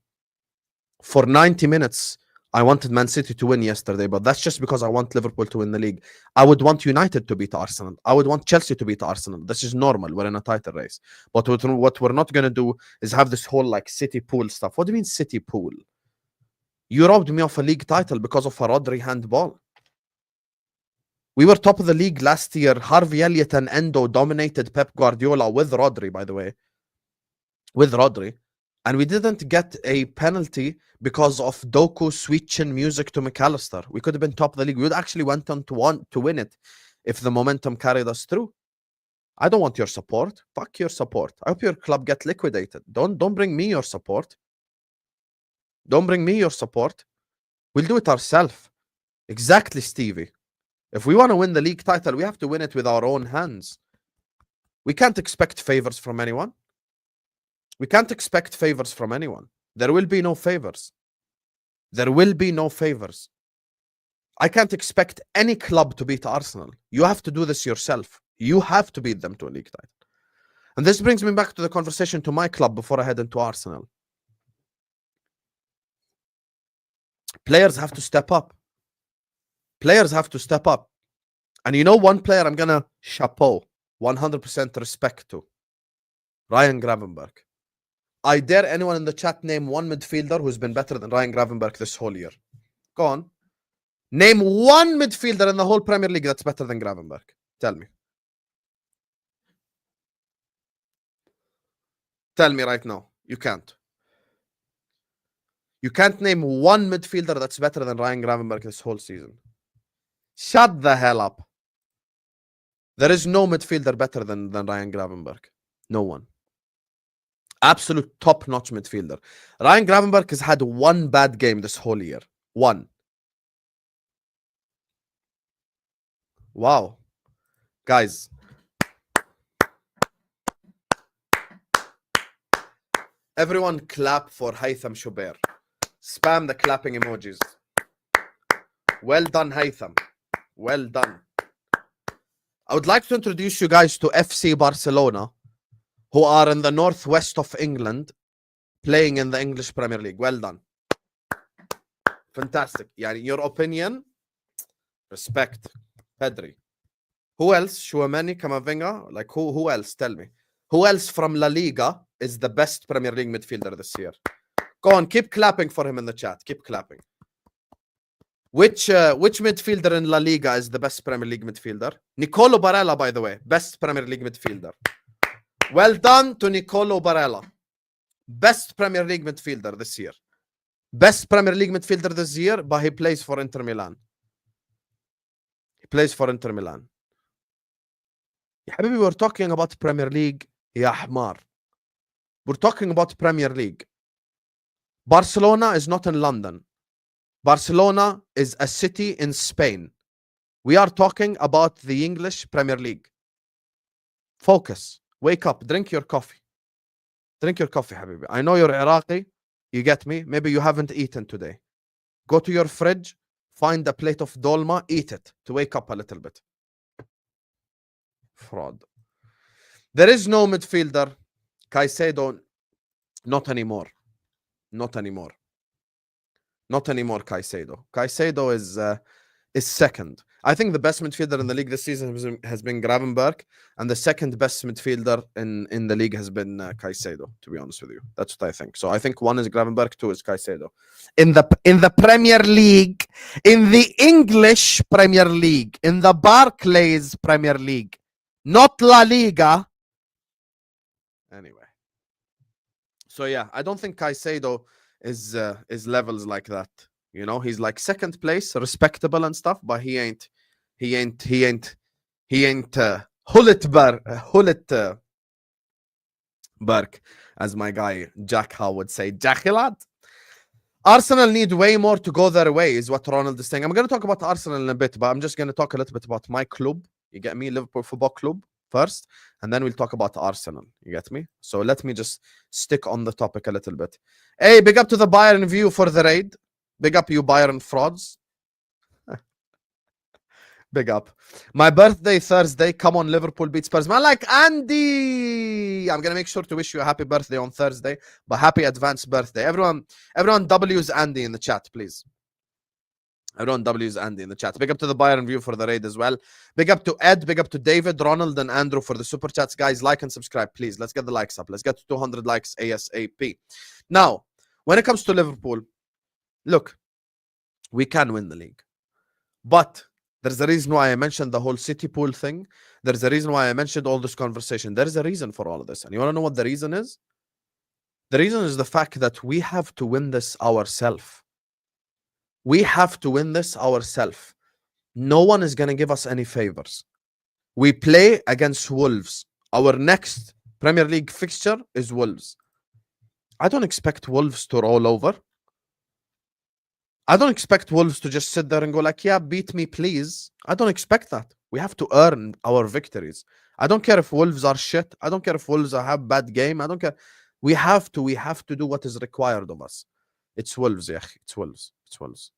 For 90 minutes, I wanted Man City to win yesterday, but that's just because I want Liverpool to win the league. I would want United to beat Arsenal. I would want Chelsea to beat Arsenal. This is normal. We're in a title race. But what we're not going to do is have this whole like City Pool stuff. What do you mean City Pool? You robbed me of a league title because of a Rodri handball. We were top of the league last year. Harvey Elliott and Endo dominated Pep Guardiola with Rodri, by the way. With Rodri. And we didn't get a penalty because of Doku switching music to McAllister. We could have been top of the league. We would actually went on to win it if the momentum carried us through. I don't want your support. Fuck your support. I hope your club get liquidated. Don't bring me your support. Don't bring me your support. We'll do it ourselves. Exactly, Stevie. If we want to win the league title, we have to win it with our own hands. We can't expect favors from anyone. We can't expect favors from anyone. There will be no favors. There will be no favors. I can't expect any club to beat Arsenal. You have to do this yourself. You have to beat them to a league title. And this brings me back to the conversation to my club before I head into Arsenal. Players have to step up. Players have to step up. And you know one player I'm going to chapeau 100% respect to? Ryan Gravenberch. I dare anyone in the chat name one midfielder who's been better than Ryan Gravenberch this whole year. Go on. Name one midfielder in the whole Premier League that's better than Gravenberch. Tell me. Tell me right now. You can't. You can't name one midfielder that's better than Ryan Gravenberch this whole season. Shut the hell up. There is no midfielder better than Ryan Gravenberch. No one. Absolute top-notch midfielder. Ryan Gravenberch has had one bad game this whole year. One. Wow. Guys. Everyone clap for Haytham Shubair. Spam the clapping emojis. Well done, Haytham. Well done. I would like to introduce you guys to FC Barcelona, who are in the northwest of England, playing in the English Premier League. Well done. Fantastic. Yani, your opinion? Respect. Pedri. Who else? Chouameni, Camavinga? Like, who else? Tell me. Who else from La Liga is the best Premier League midfielder this year? Go on, keep clapping for him in the chat. Keep clapping. Which midfielder in La Liga is the best Premier League midfielder? Nicolo Barella, by the way, best Premier League midfielder. Well done to Nicolo Barella. Best Premier League midfielder this year. Best Premier League midfielder this year, but he plays for Inter Milan. He plays for Inter Milan. يا حبيبي, we're talking about Premier League. يا حمار. We're talking about Premier League. Barcelona is not in London. Barcelona is a city in Spain. We are talking about the English Premier League. Focus. Wake up. Drink your coffee. Drink your coffee, حبيبي. I know you're Iraqi. You get me? Maybe you haven't eaten today. Go to your fridge, find a plate of dolma, eat it to wake up a little bit. Fraud. There is no midfielder. Caicedo, not anymore. Not anymore. Not anymore, Caicedo. Caicedo is second. I think the best midfielder in the league this season has been Gravenberch, and the second best midfielder in the league has been Caicedo, to be honest with you. That's what I think. So I think one is Gravenberch, two is Caicedo. In the Premier League, in the English Premier League, in the Barclays Premier League, not La Liga. Anyway. So yeah, I don't think Caicedo is levels like that. You know, he's like second place, respectable and stuff, but he ain't Hulitberg, as my guy Jack Howe would say. Jackilad. Arsenal need way more to go their way, is what Ronald is saying. I'm going to talk about Arsenal in a bit, but I'm just going to talk a little bit about my club. You get me? Liverpool Football Club first, and then we'll talk about Arsenal. You get me? So let me just stick on the topic a little bit. Hey, big up to the Bayern view for the raid. Big up, you Bayern frauds. Big up. My birthday Thursday. Come on, Liverpool beat Spurs. Man, like Andy. I'm going to make sure to wish you a happy birthday on Thursday, but happy advanced birthday. Everyone W's Andy in the chat, please. Everyone W's Andy in the chat. Big up to the Bayern view for the raid as well. Big up to Ed. Big up to David, Ronald, and Andrew for the super chats. Guys, like and subscribe, please. Let's get the likes up. Let's get to 200 likes ASAP. Now, when it comes to Liverpool, look, we can win the league. But there's a reason why I mentioned the whole City pool thing. There's a reason why I mentioned all this conversation. There's a reason for all of this. And you want to know what the reason is? The reason is the fact that we have to win this ourselves. We have to win this ourselves. No one is going to give us any favors. We play against Wolves. Our next Premier League fixture is Wolves. I don't expect Wolves to roll over. I don't expect Wolves to just sit there and go like, yeah, beat me, please. I don't expect that. We have to earn our victories. I don't care if Wolves are shit. I don't care if Wolves have bad game. I don't care. We have to do what is required of us. It's Wolves, yeah. It's Wolves. It's Wolves.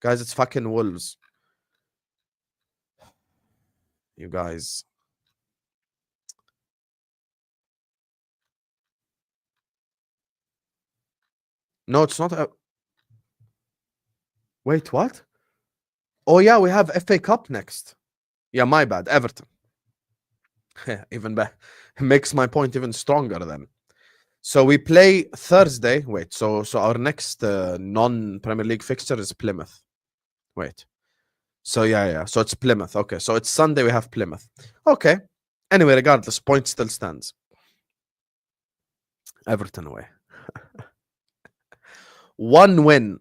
Guys, it's fucking Wolves. You guys. No, it's not. Wait, what? Oh, yeah, we have FA Cup next. Yeah, my bad. Everton. Even better. Makes my point even stronger then. So we play Thursday. Wait, so our next non-Premier League fixture is Plymouth. Wait. So yeah. So it's Plymouth. Okay, so it's Sunday. We have Plymouth. Okay. Anyway, regardless, point still stands. Everton away. One win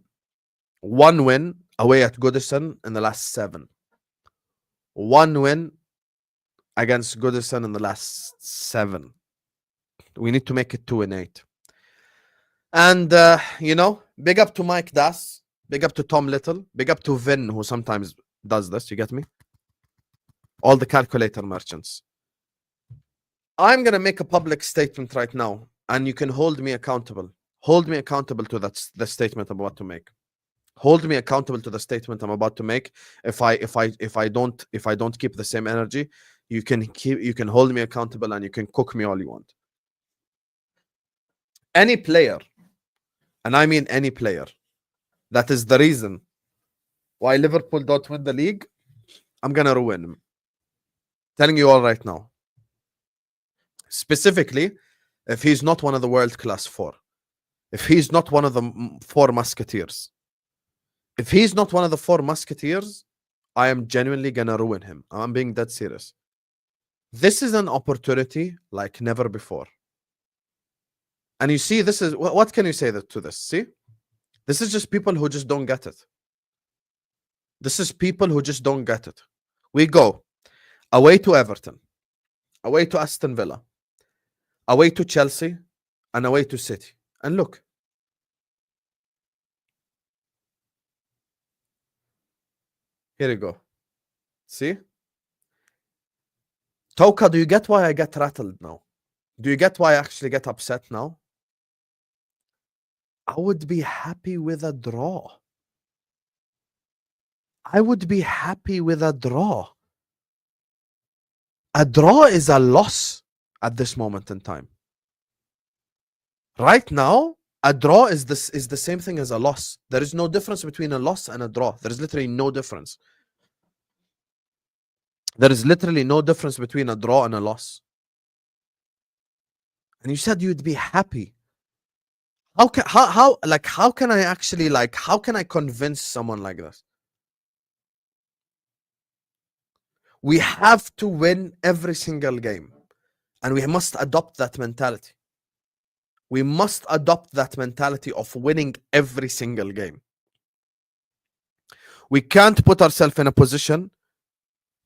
away at Goodison in the last 7. One win against Goodison in the last 7. We need to make it 2-8. And, big up to Mike Das. Big up to Tom Little. Big up to Vin, who sometimes does this. You get me? All the calculator merchants. I'm going to make a public statement right now, and you can hold me accountable. Hold me accountable to the statement I'm about to make. Hold me accountable to the statement I'm about to make. If I don't keep the same energy, you can hold me accountable and you can cook me all you want. Any player, and I mean any player, that is the reason why Liverpool don't win the league, I'm gonna ruin him. Telling you all right now. Specifically, if he's not one of the world-class four. If he's not one of the four musketeers. If he's not one of the four musketeers, I am genuinely gonna ruin him. I'm being dead serious. This is an opportunity like never before. And you see, this is what can you say to this? See, this is just people who just don't get it. This is people who just don't get it. We go away to Everton, away to Aston Villa, away to Chelsea, and away to City. And look, here you go. See? Toka, do you get why I get rattled now? Do you get why I actually get upset now? I would be happy with a draw. I would be happy with a draw. A draw is a loss at this moment in time. Right now, a draw is the same thing as a loss. There is no difference between a loss and a draw. There is literally no difference. There is literally no difference between a draw and a loss. And you said you'd be happy. How can I convince someone like this? We have to win every single game, and we must adopt that mentality. We must adopt that mentality of winning every single game. We can't put ourselves in a position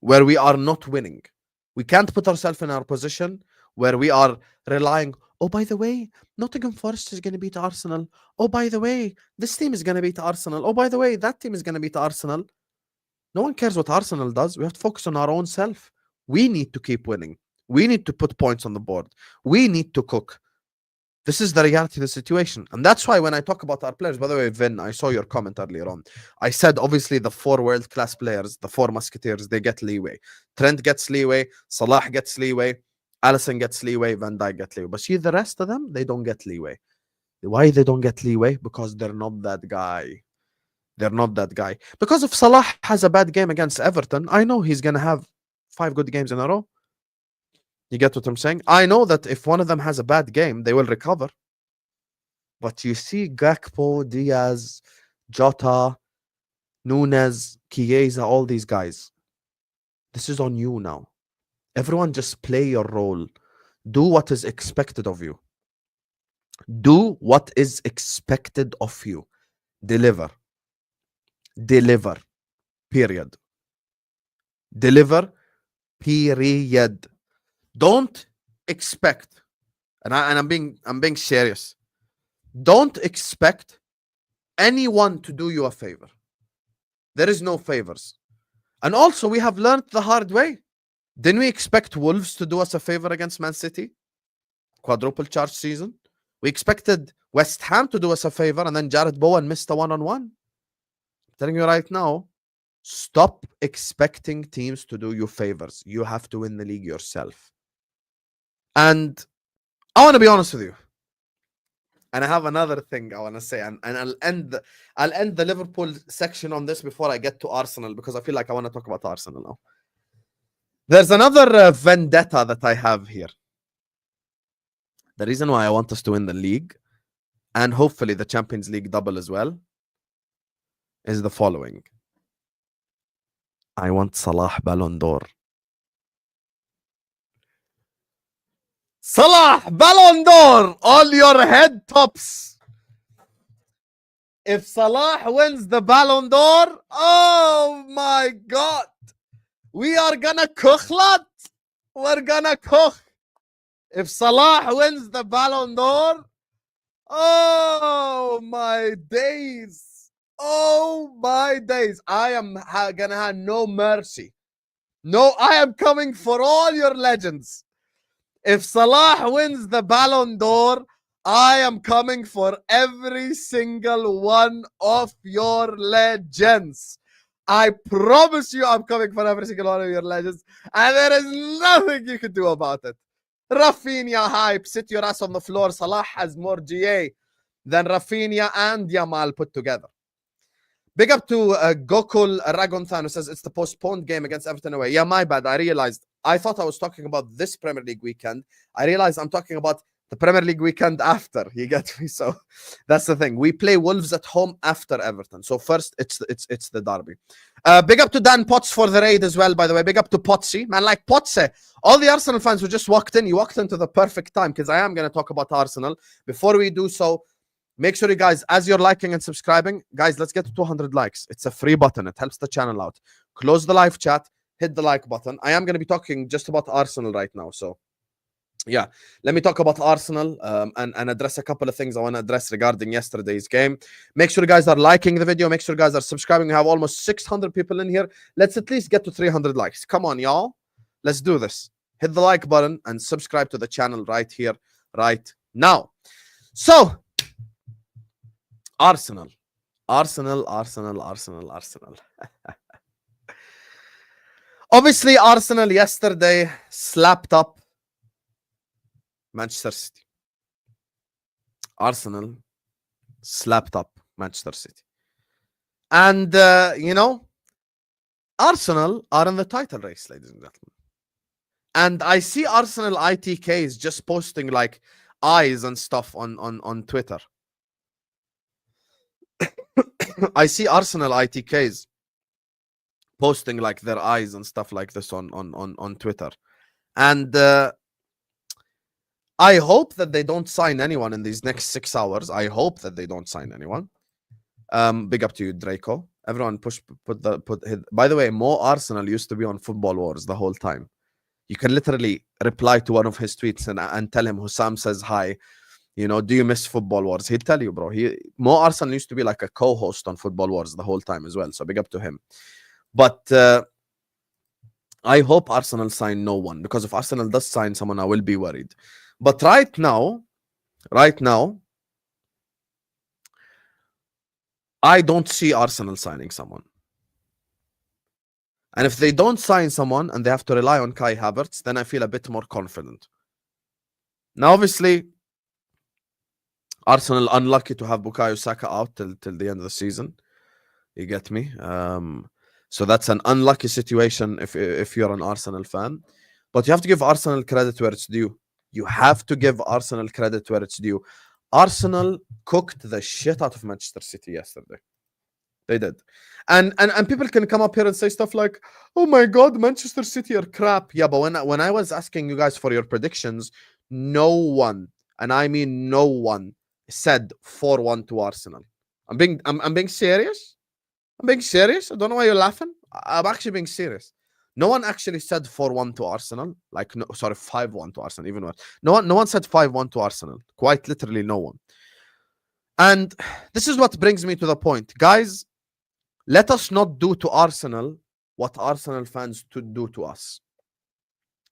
where we are not winning. We can't put ourselves in our position where we are relying, oh, by the way, Nottingham Forest is going to beat Arsenal. Oh, by the way, this team is going to beat Arsenal. Oh, by the way, that team is going to beat Arsenal. No one cares what Arsenal does. We have to focus on our own self. We need to keep winning. We need to put points on the board. We need to cook. This is the reality of the situation. And that's why when I talk about our players, by the way, Vin, I saw your comment earlier on. I said, obviously, the four world-class players, the four musketeers, they get leeway. Trent gets leeway. Salah gets leeway. Alisson gets leeway. Van Dijk gets leeway. But see, the rest of them, they don't get leeway. Why they don't get leeway? Because they're not that guy. They're not that guy. Because if Salah has a bad game against Everton, I know he's going to have 5 good games in a row. You get what I'm saying? I know that if one of them has a bad game, they will recover. But you see Gakpo, Diaz, Jota, Nunez, Chiesa, all these guys. This is on you now. Everyone just play your role. Do what is expected of you. Do what is expected of you. Deliver. Deliver. Period. Deliver. Period. Don't expect, and I'm being serious. Don't expect anyone to do you a favor. There is no favors. And also, we have learned the hard way. Didn't we expect Wolves to do us a favor against Man City? Quadruple charge season. We expected West Ham to do us a favor, and then Jared Bowen missed a one-on-one. I'm telling you right now, stop expecting teams to do you favors. You have to win the league yourself. And I want to be honest with you. And I have another thing I want to say. And I'll end the Liverpool section on this before I get to Arsenal, because I feel like I want to talk about Arsenal now. There's another vendetta that I have here. The reason why I want us to win the league, and hopefully the Champions League double as well, is the following. I want Salah Ballon d'Or. Salah Ballon d'Or, all your head tops. If Salah wins the Ballon d'Or, oh my God, we are gonna cook, lad. We're gonna cook. If Salah wins the Ballon d'Or, oh my days. Oh my days. I am gonna have no mercy. No, I am coming for all your legends. If Salah wins the Ballon d'Or, I am coming for every single one of your legends. I promise you I'm coming for every single one of your legends. And there is nothing you can do about it. Rafinha hype, sit your ass on the floor. Salah has more GA than Rafinha and Yamal put together. Big up to Gokul Ragonthan, who says it's the postponed game against Everton away. Yeah, my bad. I realized I thought I was talking about this Premier League weekend. I realized I'm talking about the Premier League weekend after. You get me? So that's the thing. We play Wolves at home after Everton. So first, it's the derby. Big up to Dan Potts for the raid as well, by the way. Big up to Potsy. Man, like Potsy. All the Arsenal fans who just walked in, you walked into the perfect time because I am going to talk about Arsenal. Before we do so, make sure you guys, as you're liking and subscribing, guys, let's get to 200 likes. It's a free button. It helps the channel out. Close the live chat. Hit the like button. I am going to be talking just about Arsenal right now. So, yeah, let me talk about Arsenal and address a couple of things I want to address regarding yesterday's game. Make sure you guys are liking the video. Make sure you guys are subscribing. We have almost 600 people in here. Let's at least get to 300 likes. Come on, y'all. Let's do this. Hit the like button and subscribe to the channel right here, right now. So, Arsenal. Obviously, Arsenal yesterday slapped up Manchester City. Arsenal slapped up Manchester City. And, Arsenal are in the title race, ladies and gentlemen. And I see Arsenal ITKs just posting like eyes and stuff on Twitter. I see Arsenal ITKs posting like their eyes and stuff like this on Twitter. And I hope that they don't sign anyone in these next 6 hours. I hope that they don't sign anyone. Big up to you, Draco. Everyone by the way, Mo Arsenal used to be on Football Wars the whole time. You can literally reply to one of his tweets and tell him Husam says hi. Do you miss Football Wars? He'll tell you, bro. Mo Arsenal used to be like a co-host on Football Wars the whole time as well. So big up to him. But I hope Arsenal sign no one, because if Arsenal does sign someone, I will be worried. But right now, I don't see Arsenal signing someone. And if they don't sign someone and they have to rely on Kai Havertz, then I feel a bit more confident. Now, obviously, Arsenal unlucky to have Bukayo Saka out till the end of the season. You get me? So that's an unlucky situation if you're an Arsenal fan. But you have to give Arsenal credit where it's due. You have to give Arsenal credit where it's due. Arsenal cooked the shit out of Manchester City yesterday. They did. And people can come up here and say stuff like, oh my God, Manchester City are crap. Yeah, but when I was asking you guys for your predictions, no one, and I mean no one, said 4-1 to Arsenal. I'm being serious. I'm being serious. I don't know why you're laughing. I'm actually being serious. No one actually said 4-1 to Arsenal. 5-1 to Arsenal, even worse. No one said 5-1 to Arsenal. Quite literally no one. And this is what brings me to the point. Guys, let us not do to Arsenal what Arsenal fans do to us.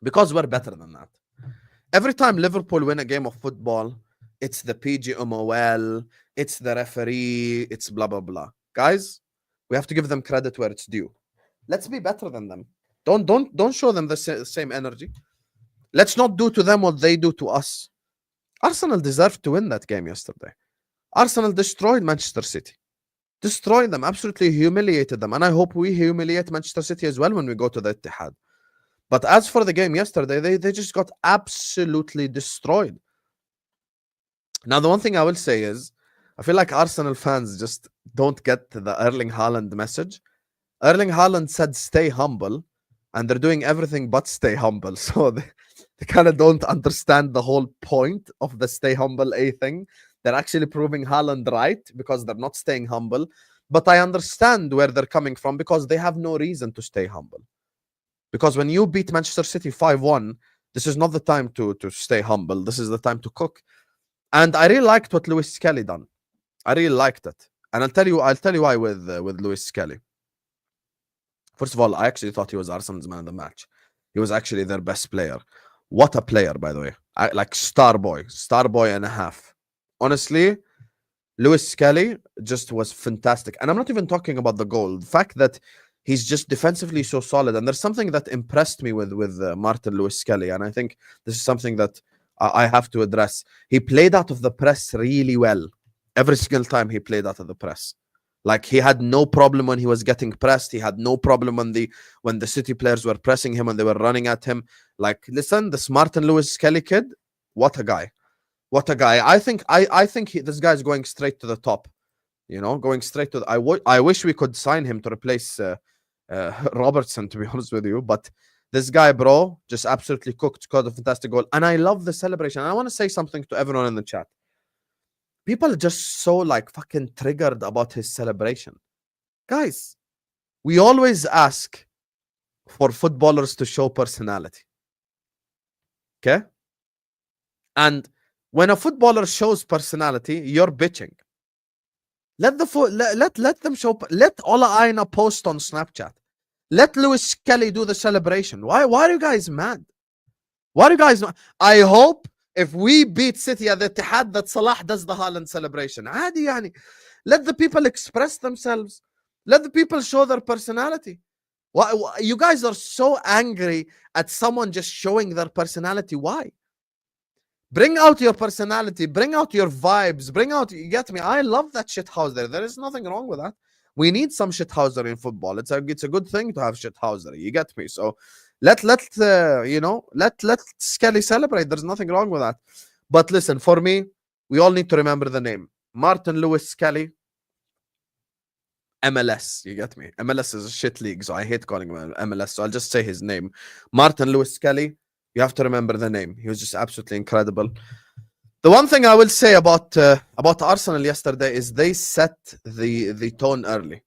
Because we're better than that. Every time Liverpool win a game of football, it's the PGMOL, it's the referee, it's blah, blah, blah. Guys, we have to give them credit where it's due. Let's be better than them. Don't show them the same energy. Let's not do to them what they do to us. Arsenal deserved to win that game yesterday. Arsenal destroyed Manchester City. Destroyed them, absolutely humiliated them. And I hope we humiliate Manchester City as well when we go to the Etihad. But as for the game yesterday, they just got absolutely destroyed. Now, the one thing I will say is, I feel like Arsenal fans just don't get the Erling Haaland message. Erling Haaland said, stay humble, and they're doing everything but stay humble. So they kind of don't understand the whole point of the stay humble thing. They're actually proving Haaland right because they're not staying humble. But I understand where they're coming from because they have no reason to stay humble. Because when you beat Manchester City 5-1, this is not the time to stay humble. This is the time to cook. And I really liked what Lewis Skelly done. I really liked it. And I'll tell you why with Lewis Skelly. First of all, I actually thought he was Arsenal's man of the match. He was actually their best player. What a player, by the way. Like star boy and a half. Honestly, Lewis Skelly just was fantastic. And I'm not even talking about the goal. The fact that he's just defensively so solid. And there's something that impressed me with Martin Lewis Skelly. And I think this is something that I have to address. He played out of the press really well. Every single time he played out of the press. Like he had no problem when he was getting pressed. He had no problem when the City players were pressing him and they were running at him. Like, listen, this Martin Lewis Kelly kid, what a guy. What a guy. I think this guy's going straight to the top. You know, going straight to the, I wish we could sign him to replace Robertson, to be honest with you. But this guy, bro, just absolutely cooked, scored a fantastic goal. And I love the celebration. And I want to say something to everyone in the chat. People are just so like fucking triggered about his celebration. Guys, we always ask for footballers to show personality. Okay? And when a footballer shows personality, you're bitching. Let them show. Let Ola Aina post on Snapchat. Let Lewis Kelly do the celebration. Why are you guys mad? Why are you guys not? I hope if we beat City at the Etihad that Salah does the Haaland celebration. عادي يعني. Let the people express themselves. Let the people show their personality. Why you guys are so angry at someone just showing their personality? Why? Bring out your personality, bring out your vibes, bring out, you get me? I love that shithousery. There is nothing wrong with that. We need some shithousery in football. It's a good thing to have shithousery. You get me? So let Skelly celebrate. There's nothing wrong with that. But listen, for me, we all need to remember the name. Martin Lewis Skelly. MLS, you get me? MLS is a shit league, so I hate calling him MLS. So I'll just say his name. Martin Lewis Skelly. You have to remember the name. He was just absolutely incredible. The one thing I will say about Arsenal yesterday is they set the tone early.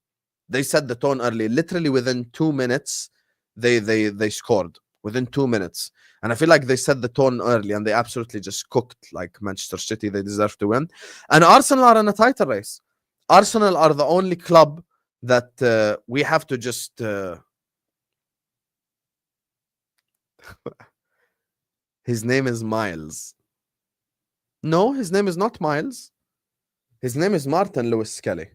They set the tone early. Literally within 2 minutes, they scored. Within 2 minutes. And I feel like they set the tone early and they absolutely just cooked like Manchester City. They deserve to win. And Arsenal are in a title race. Arsenal are the only club that we have to just... His name is Miles. No, his name is not Miles. His name is Martin Lewis Skelly.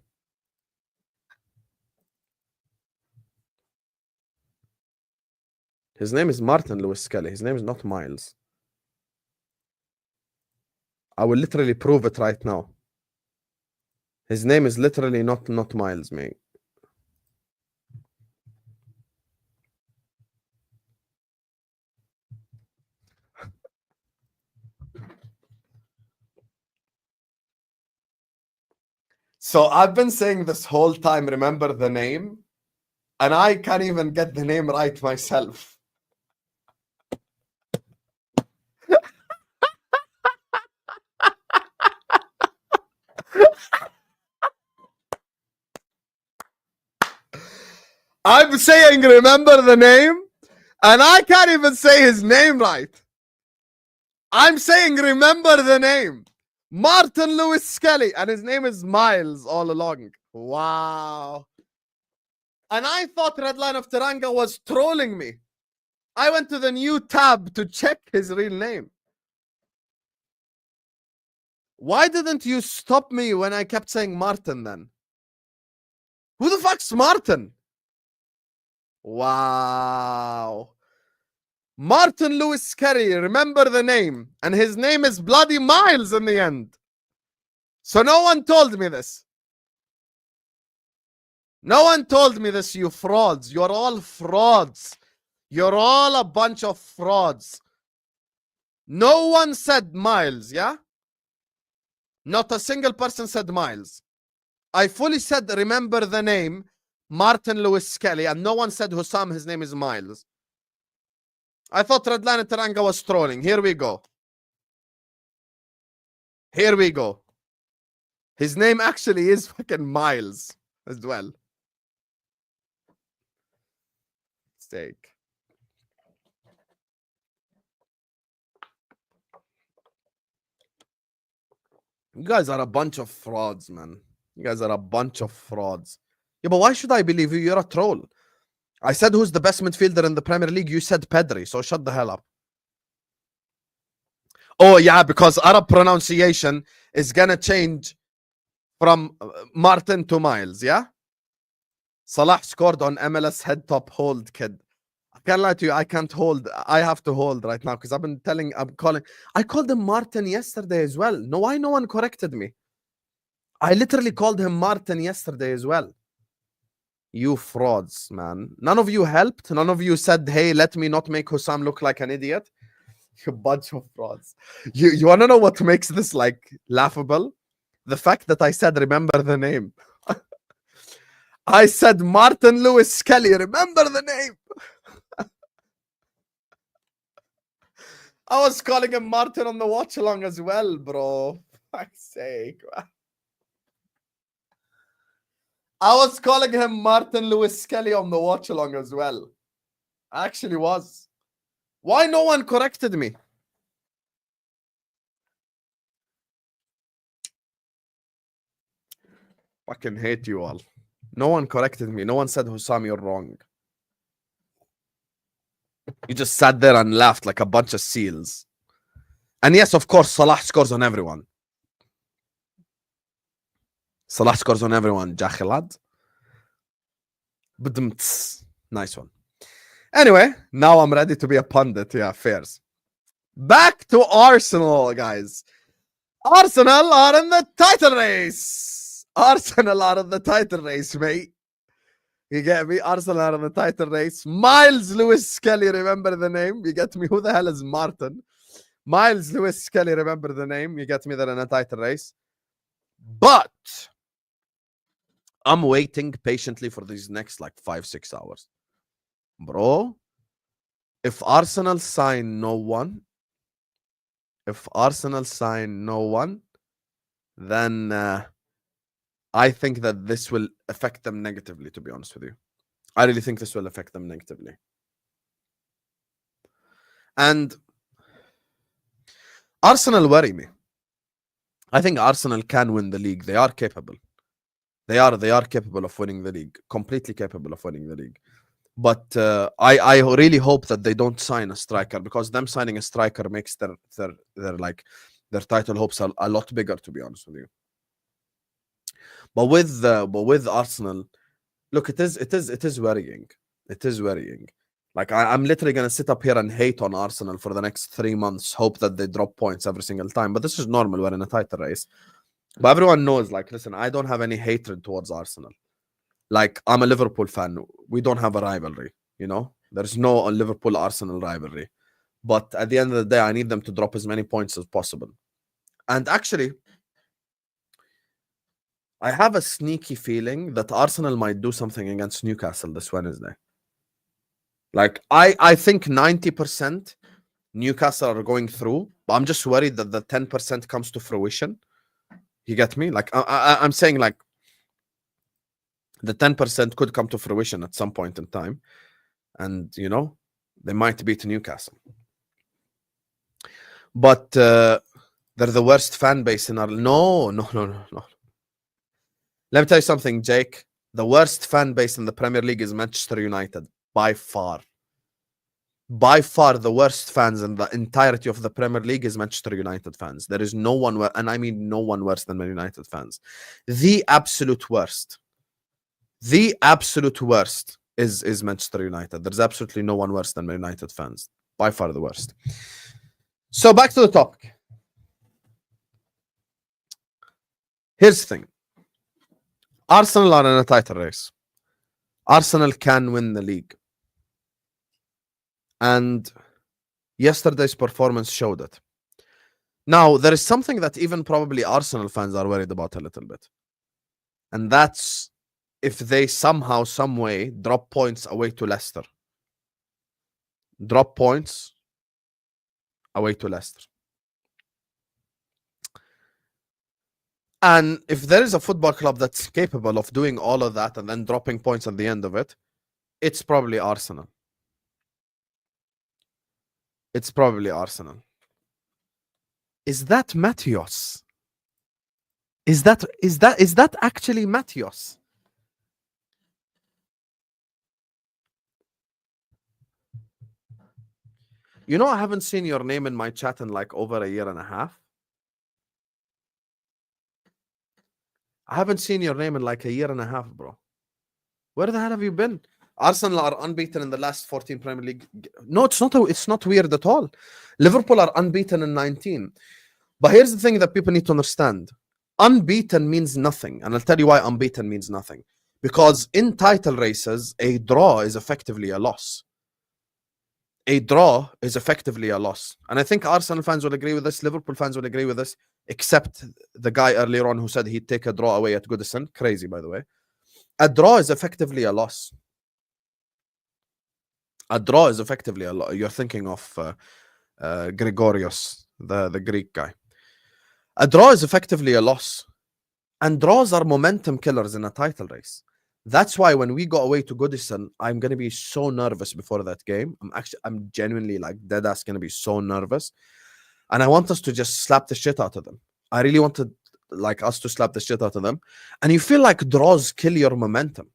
His name is Martin Lewis Skelly. His name is not Miles. I will literally prove it right now. His name is literally not Miles, mate. So I've been saying this whole time, remember the name, and I can't even get the name right myself. I'm saying remember the name, and I can't even say his name right. I'm saying remember the name. Martin Lewis Skelly, and his name is Miles all along. Wow. And I thought Redline of Teranga was trolling me. I went to the new tab to check his real name. Why didn't you stop me when I kept saying Martin then? Who the fuck's Martin? Wow. Martin Lewis Skelly, remember the name. And his name is bloody Miles in the end. So no one told me this. No one told me this, you frauds. You're all frauds. You're all a bunch of frauds. No one said Miles, yeah? Not a single person said Miles. I fully said remember the name Martin Lewis Skelly, and no one said Husam, his name is Miles. I thought Redline Teranga was trolling. Here we go. Here we go. His name actually is fucking Miles as well. Mistake. You guys are a bunch of frauds, man. You guys are a bunch of frauds. Yeah, but why should I believe you? You're a troll. I said who's the best midfielder in the Premier League. You said Pedri, so shut the hell up. Oh, yeah, because Arab pronunciation is gonna change from Martin to Miles, yeah? Salah scored on MLS head top hold, kid. I can't lie to you, I can't hold. I have to hold right now because I called him Martin yesterday as well. No, why no one corrected me? I literally called him Martin yesterday as well. You frauds, man. None of you helped. None of you said, hey, let me not make Husam look like an idiot. You bunch of frauds. You want to know what makes this like laughable? The fact that I said, remember the name. I said Martin Lewis Skelly. Remember the name. I was calling him Martin on the watch along as well, bro. For fuck's sake, man. I was calling him Martin Lewis Skelly on the watch along as well. I actually was. Why no one corrected me? Fucking hate you all. No one corrected me. No one said, Husam, you're wrong. You just sat there and laughed like a bunch of seals. And yes, of course, Salah scores on everyone. Salah scores on everyone, Jahilad. Nice one. Anyway, now I'm ready to be a pundit. Yeah, fairs. Back to Arsenal, guys. Arsenal are in the title race. Arsenal are in the title race, mate. You get me? Arsenal are in the title race. Miles Lewis Skelly, remember the name? You get me? Who the hell is Martin? Miles Lewis Skelly, remember the name? You get me? They're in a title race. But I'm waiting patiently for these next like 5-6 hours. Bro, if Arsenal sign no one, then I think that this will affect them negatively, to be honest with you. I really think this will affect them negatively. And Arsenal worry me. I think Arsenal can win the league. They are capable. They are capable of winning the league. Completely capable of winning the league. But I really hope that they don't sign a striker, because them signing a striker makes their title hopes a lot bigger, to be honest with you. But with Arsenal, look, it is worrying. It is worrying. Like I'm literally gonna sit up here and hate on Arsenal for the next 3 months, hope that they drop points every single time. But this is normal. We're in a title race. But everyone knows, like, listen, I don't have any hatred towards Arsenal. Like, I'm a Liverpool fan. We don't have a rivalry, you know? There's no Liverpool-Arsenal rivalry. But at the end of the day, I need them to drop as many points as possible. And actually, I have a sneaky feeling that Arsenal might do something against Newcastle this Wednesday. Like, I think 90% Newcastle are going through, but I'm just worried that the 10% comes to fruition. You get me? Like, I'm saying, like, the 10% could come to fruition at some point in time. And, you know, they might beat Newcastle. But they're the worst fan base in our... No. Let me tell you something, Jake. The worst fan base in the Premier League is Manchester United. By far. By far, the worst fans in the entirety of the Premier League is Manchester United fans. There is no one, and I mean no one worse than Man United fans. The absolute worst. The absolute worst is Manchester United. There's absolutely no one worse than Man United fans. By far the worst. So back to the topic. Here's the thing. Arsenal are in a title race. Arsenal can win the league. And yesterday's performance showed it. Now, there is something that even probably Arsenal fans are worried about a little bit. And that's if they somehow, some way, drop points away to Leicester. Drop points away to Leicester. And if there is a football club that's capable of doing all of that and then dropping points at the end of it, it's probably Arsenal. It's probably Arsenal. Is that Matheus? Is that actually Matheus? You know, I haven't seen your name in my chat in like over 1.5 years. I haven't seen your name in like 1.5 years, bro. Where the hell have you been? Arsenal are unbeaten in the last 14 Premier League. No, it's not weird at all. Liverpool are unbeaten in 19. But here's the thing that people need to understand. unbeaten means nothing. And I'll tell you why unbeaten means nothing. Because in title races, a draw is effectively a loss. A draw is effectively a loss. And I think Arsenal fans will agree with this. Liverpool fans will agree with this. Except the guy earlier on who said he'd take a draw away at Goodison. Crazy, by the way. A draw is effectively a loss. A draw is effectively a loss. You're thinking of Gregorios, the Greek guy. A draw is effectively a loss. And draws are momentum killers in a title race. That's why when we go away to Goodison, I'm going to be so nervous before that game. I'm genuinely like dead ass going to be so nervous. And I want us to just slap the shit out of them. I really want to like us to slap the shit out of them. And you feel like draws kill your momentum.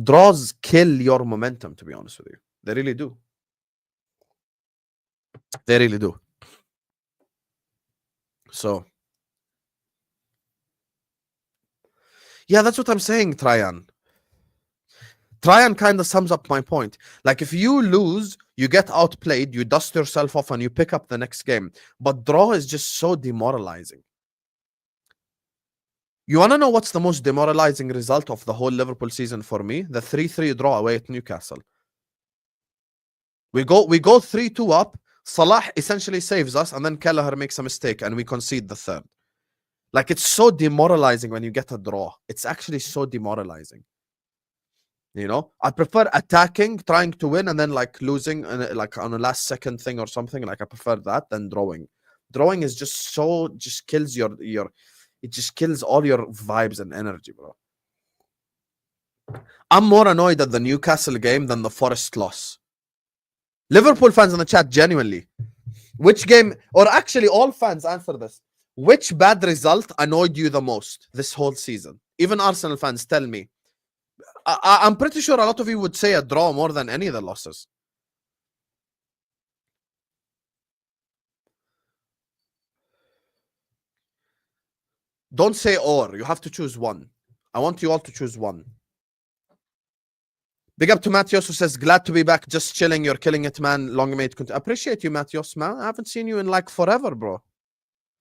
Draws kill your momentum, to be honest with you. They really do. They really do. So, yeah, that's what I'm saying, Traian. Traian kind of sums up my point. Like, if you lose, you get outplayed, you dust yourself off, and you pick up the next game. But draw is just so demoralizing. You want to know what's the most demoralizing result of the whole Liverpool season for me? The 3-3 draw away at Newcastle. We go 3-2 up. Salah essentially saves us, and then Kelleher makes a mistake, and we concede the third. Like, it's so demoralizing when you get a draw. It's actually so demoralizing. You know, I prefer attacking, trying to win, and then like losing, like on a last second thing or something. Like, I prefer that than drawing. Drawing is just so kills it just kills all your vibes and energy, bro. I'm more annoyed at the Newcastle game than the Forest loss. Liverpool fans in the chat, genuinely, which game, or actually all fans, answer this. Which bad result annoyed you the most this whole season? Even Arsenal fans, tell me. I'm pretty sure a lot of you would say a draw more than any of the losses. Don't say or. You have to choose one. I want you all to choose one. Big up to Matthios, who says, glad to be back. Just chilling. You're killing it, man. Long may it continue. Appreciate you, Matthios, man. I haven't seen you in like forever, bro.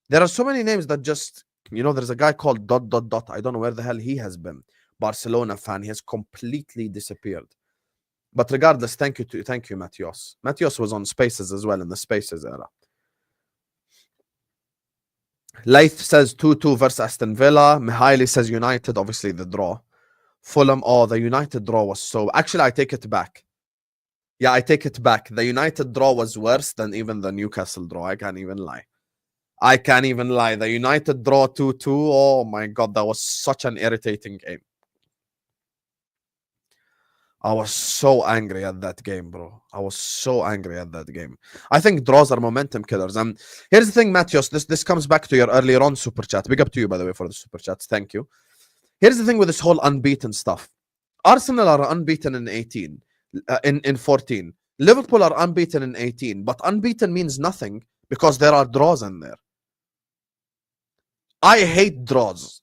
There are so many names that just, you know, there's a guy called ... I don't know where the hell he has been. Barcelona fan. He has completely disappeared. But regardless, thank you, Matthios. Matthios was on Spaces as well in the Spaces era. Laith says 2-2 versus Aston Villa. Mihaili says United, obviously the draw. Fulham, oh, the United draw was so... Actually, I take it back. Yeah, I take it back. The United draw was worse than even the Newcastle draw. I can't even lie. The United draw 2-2. Oh my God, that was such an irritating game. I was so angry at that game, bro. I was so angry at that game. I think draws are momentum killers. And here's the thing, Matthios. This comes back to your earlier on super chat. Big up to you, by the way, for the super chats. Thank you. Here's the thing with this whole unbeaten stuff. Arsenal are unbeaten in 18, in 14. Liverpool are unbeaten in 18, but unbeaten means nothing because there are draws in there. I hate draws.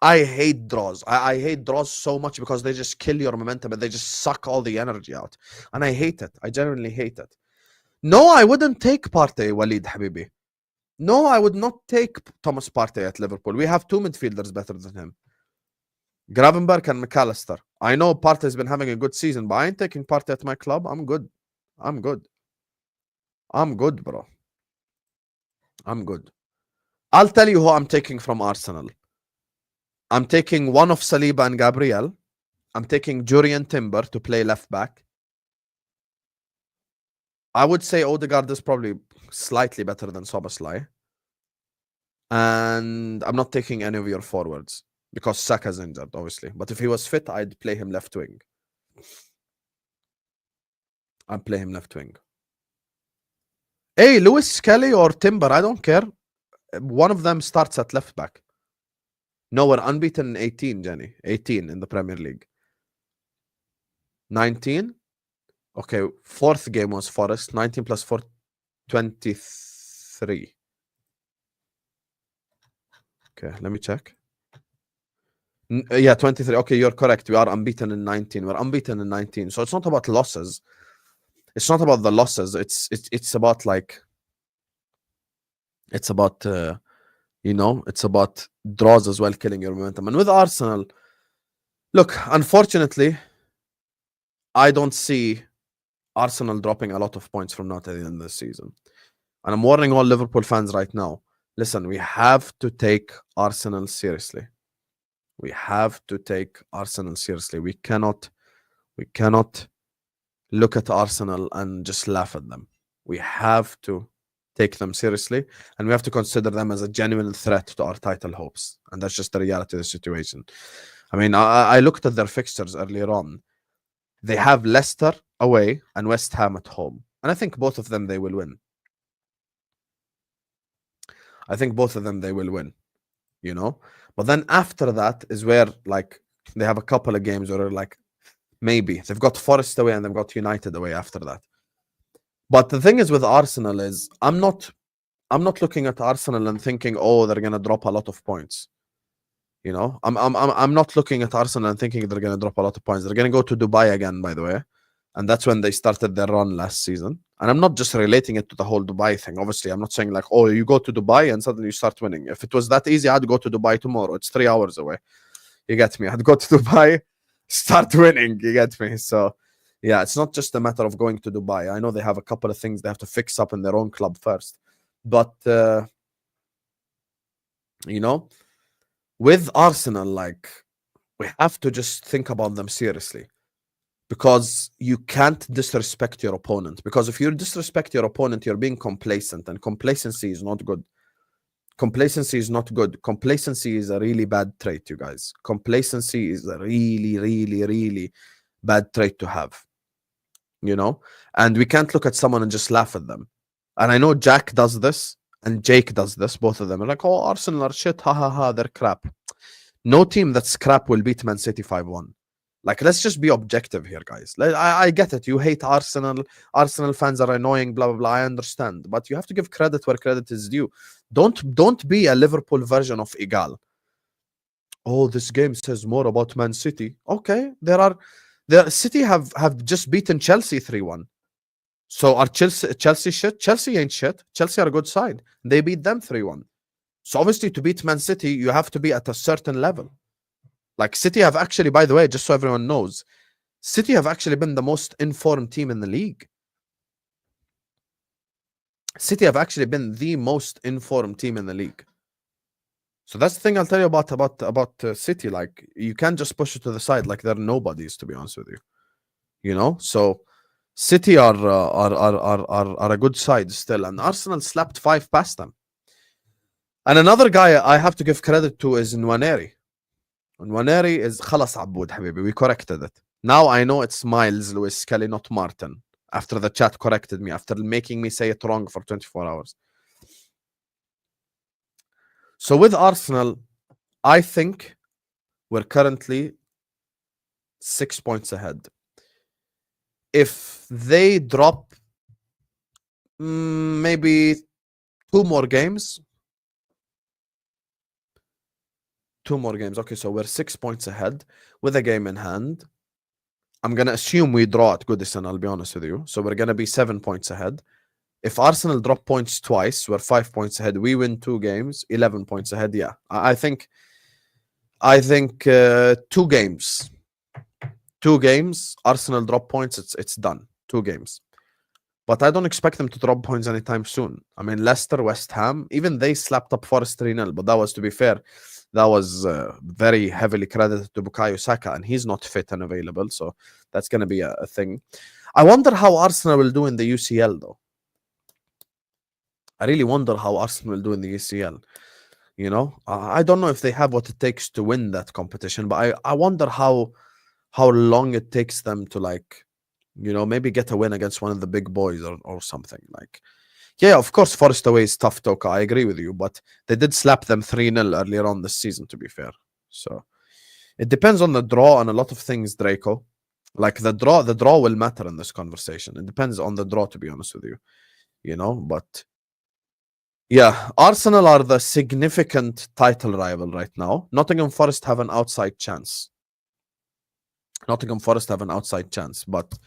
I hate draws. I hate draws so much because they just kill your momentum and they just suck all the energy out. And I hate it. I genuinely hate it. No, I wouldn't take Partey, Walid Habibi. No, I would not take Thomas Partey at Liverpool. We have two midfielders better than him. Gravenberch and McAllister. I know Partey's been having a good season, but I ain't taking Partey at my club. I'm good. I'm good, bro. I'm good. I'll tell you who I'm taking from Arsenal. I'm taking one of Saliba and Gabriel. I'm taking Jurriën Timber to play left back. I would say Odegaard is probably slightly better than Szoboszlai. And I'm not taking any of your forwards because Saka's injured, obviously. But if he was fit, I'd play him left wing. I'd play him left wing. Hey, Lewis Kelly or Timber, I don't care. One of them starts at left back. No, we're unbeaten in 18, Jenny. 18 in the Premier League. 19? Okay, fourth game was Forest. 19 plus 4, 23. Okay, let me check. Yeah, 23. Okay, you're correct. We are unbeaten in 19. We're unbeaten in 19. So it's not about losses. It's not about the losses. It's about like... It's about... You know, it's about draws as well, killing your momentum. And with Arsenal, look, unfortunately, I don't see Arsenal dropping a lot of points from now to the end of the season. And I'm warning all Liverpool fans right now. Listen, we have to take Arsenal seriously. We have to take Arsenal seriously. We cannot look at Arsenal and just laugh at them. We have to take them seriously, and we have to consider them as a genuine threat to our title hopes. And that's just the reality of the situation. I mean, I looked at their fixtures earlier on. They have Leicester away and West Ham at home. And I think both of them they will win. I think both of them they will win, you know? But then after that is where, like, they have a couple of games where, like, maybe they've got Forest away and they've got United away after that. But the thing is with Arsenal is I'm not looking at Arsenal and thinking, oh, they're gonna drop a lot of points. You know, I'm not looking at Arsenal and thinking they're gonna drop a lot of points. They're gonna go to Dubai again, by the way, and that's when they started their run last season. And I'm not just relating it to the whole Dubai thing. Obviously, I'm not saying like, oh, you go to Dubai and suddenly you start winning. If it was that easy, I'd go to Dubai tomorrow. It's 3 hours away. You get me? I'd go to Dubai, start winning. You get me? So yeah, it's not just a matter of going to Dubai. I know they have a couple of things they have to fix up in their own club first, but you know, with Arsenal, like, we have to just think about them seriously, because you can't disrespect your opponent. Because if you disrespect your opponent, you're being complacent, and complacency is not good. Complacency is not good. Complacency is a really bad trait, you guys. Complacency is a really, really, really bad trait to have, you know? And we can't look at someone and just laugh at them. And I know Jack does this and Jake does this, both of them are like, oh, Arsenal are shit, ha ha ha, they're crap. No team that's crap will beat Man City 5-1. Like, let's just be objective here, guys. I get it. You hate Arsenal. Arsenal fans are annoying, blah, blah, blah. I understand. But you have to give credit where credit is due. Don't be a Liverpool version of Igal. Oh, this game says more about Man City. Okay, City have just beaten Chelsea 3-1. So are Chelsea shit? Chelsea ain't shit. Chelsea are a good side. They beat them 3-1. So obviously to beat Man City, you have to be at a certain level. Like, City have actually, by the way, just so everyone knows, City have actually been the most informed team in the league. City have actually been the most informed team in the league. So that's the thing I'll tell you about City. Like, you can't just push it to the side like they're nobodies, to be honest with you. You know, so City are a good side still, and Arsenal slapped 5 past them. And another guy I have to give credit to is Nwaneri. Nwaneri is خلاص عبود حبيبي. We corrected it. Now I know it's Miles Lewis Skelly, not Martin. After the chat corrected me, after making me say it wrong for 24 hours. So with Arsenal, I think we're currently 6 points ahead. If they drop maybe 2 more games. 2 more games. Okay, so we're 6 points ahead with a game in hand. I'm going to assume we draw at Goodison, I'll be honest with you. So we're going to be 7 points ahead. If Arsenal drop points twice, we're 5 points ahead. We win 2 games, 11 points ahead. Yeah, I think 2 games. 2 games, Arsenal drop points, it's done. 2 games. But I don't expect them to drop points anytime soon. I mean, Leicester, West Ham, even they slapped up Forest 3-0. But that was, to be fair, that was very heavily credited to Bukayo Saka, and he's not fit and available. So that's going to be a thing. I wonder how Arsenal will do in the UCL, though. I really wonder how Arsenal will do in the UCL. You know, I don't know if they have what it takes to win that competition, but I wonder how long it takes them to, like, you know, maybe get a win against one of the big boys or something. Like, yeah, of course, Forest away is tough, Toka. I agree with you, but they did slap them 3-0 earlier on this season, to be fair. So it depends on the draw and a lot of things, Draco. Like, the draw will matter in this conversation. It depends on the draw, to be honest with you. You know, but yeah, Arsenal are the significant title rival right now. Nottingham Forest have an outside chance. But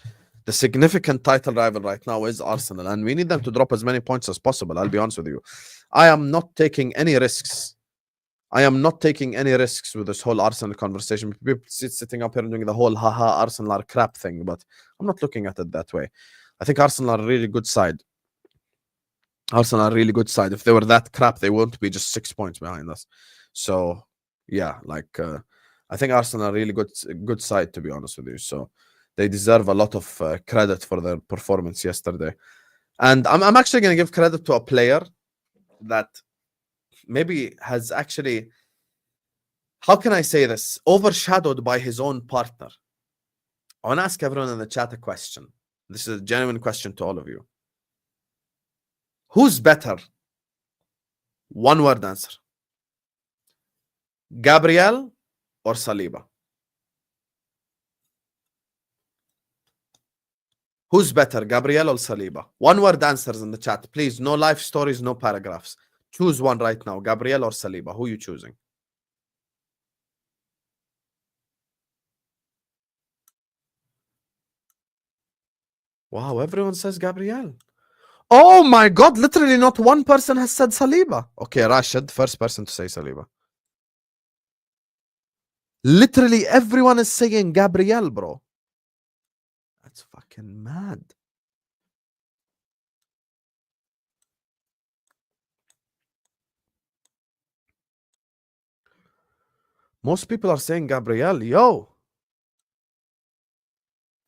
The significant title rival right now is Arsenal, and we need them to drop as many points as possible. I'll be honest with you. I am not taking any risks. I am not taking any risks with this whole Arsenal conversation. People sitting up here and doing the whole haha Arsenal are crap thing, but I'm not looking at it that way. I think Arsenal are a really good side. Arsenal are a really good side. If they were that crap, they wouldn't be just 6 points behind us. So yeah, like I think Arsenal are a really good side, to be honest with you. So they deserve a lot of credit for their performance yesterday. And I'm actually going to give credit to a player that maybe has actually, how can I say this, overshadowed by his own partner. I want to ask everyone in the chat a question. This is a genuine question to all of you. Who's better? One word answer. Gabriel or Saliba? Who's better, Gabriel or Saliba? One word answers in the chat. Please, no life stories, no paragraphs. Choose one right now, Gabriel or Saliba. Who are you choosing? Wow, everyone says Gabriel. Oh my God, literally not one person has said Saliba. Okay, Rashid, first person to say Saliba. Literally everyone is saying Gabriel, bro. That's fucking mad. Most people are saying Gabriel. Yo.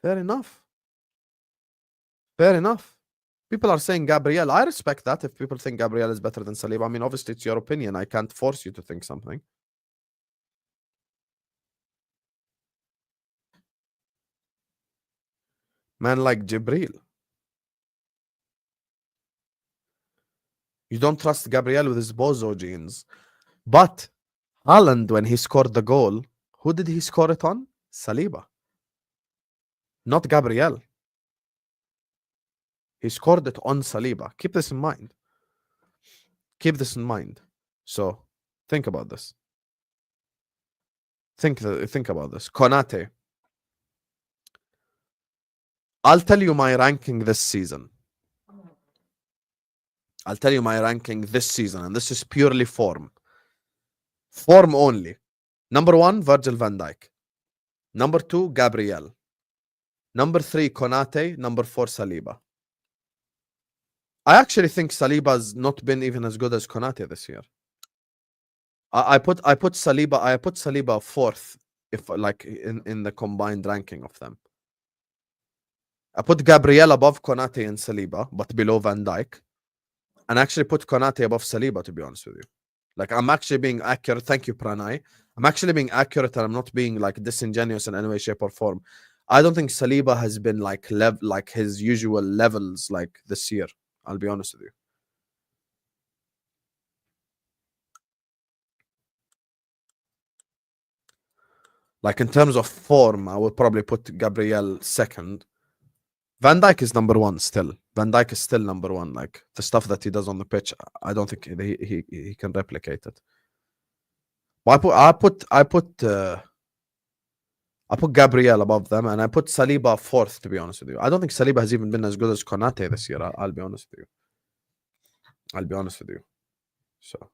Fair enough. Fair enough. People are saying Gabriel. I respect that if people think Gabriel is better than Saliba. I mean, obviously, it's your opinion. I can't force you to think something. Man like Jibril. You don't trust Gabriel with his bozo genes. But Haaland, when he scored the goal, who did he score it on? Saliba. Not Gabriel. He scored it on Saliba. Keep this in mind. Keep this in mind. So, think about this. Think about this. Konate. I'll tell you my ranking this season. I'll tell you my ranking this season, and this is purely form. Form only. Number 1, Virgil van Dijk. Number 2, Gabriel. Number 3, Konate. Number 4, Saliba. I actually think Saliba's not been even as good as Konate this year. I put Saliba fourth, if like in the combined ranking of them. I put Gabriel above Konate and Saliba, but below Van Dijk. And actually put Konate above Saliba, to be honest with you. Like, I'm actually being accurate. Thank you, Pranay. I'm actually being accurate, and I'm not being like disingenuous in any way, shape, or form. I don't think Saliba has been like his usual levels like this year. I'll be honest with you. Like, in terms of form, I would probably put Gabriel second. Van Dijk is number 1 still. Van Dijk is still number 1. Like, the stuff that he does on the pitch, I don't think he can replicate it. But I put Gabriel above them, and I put Saliba fourth, to be honest with you. I don't think Saliba has even been as good as Konate this year. I'll be honest with you. I'll be honest with you. So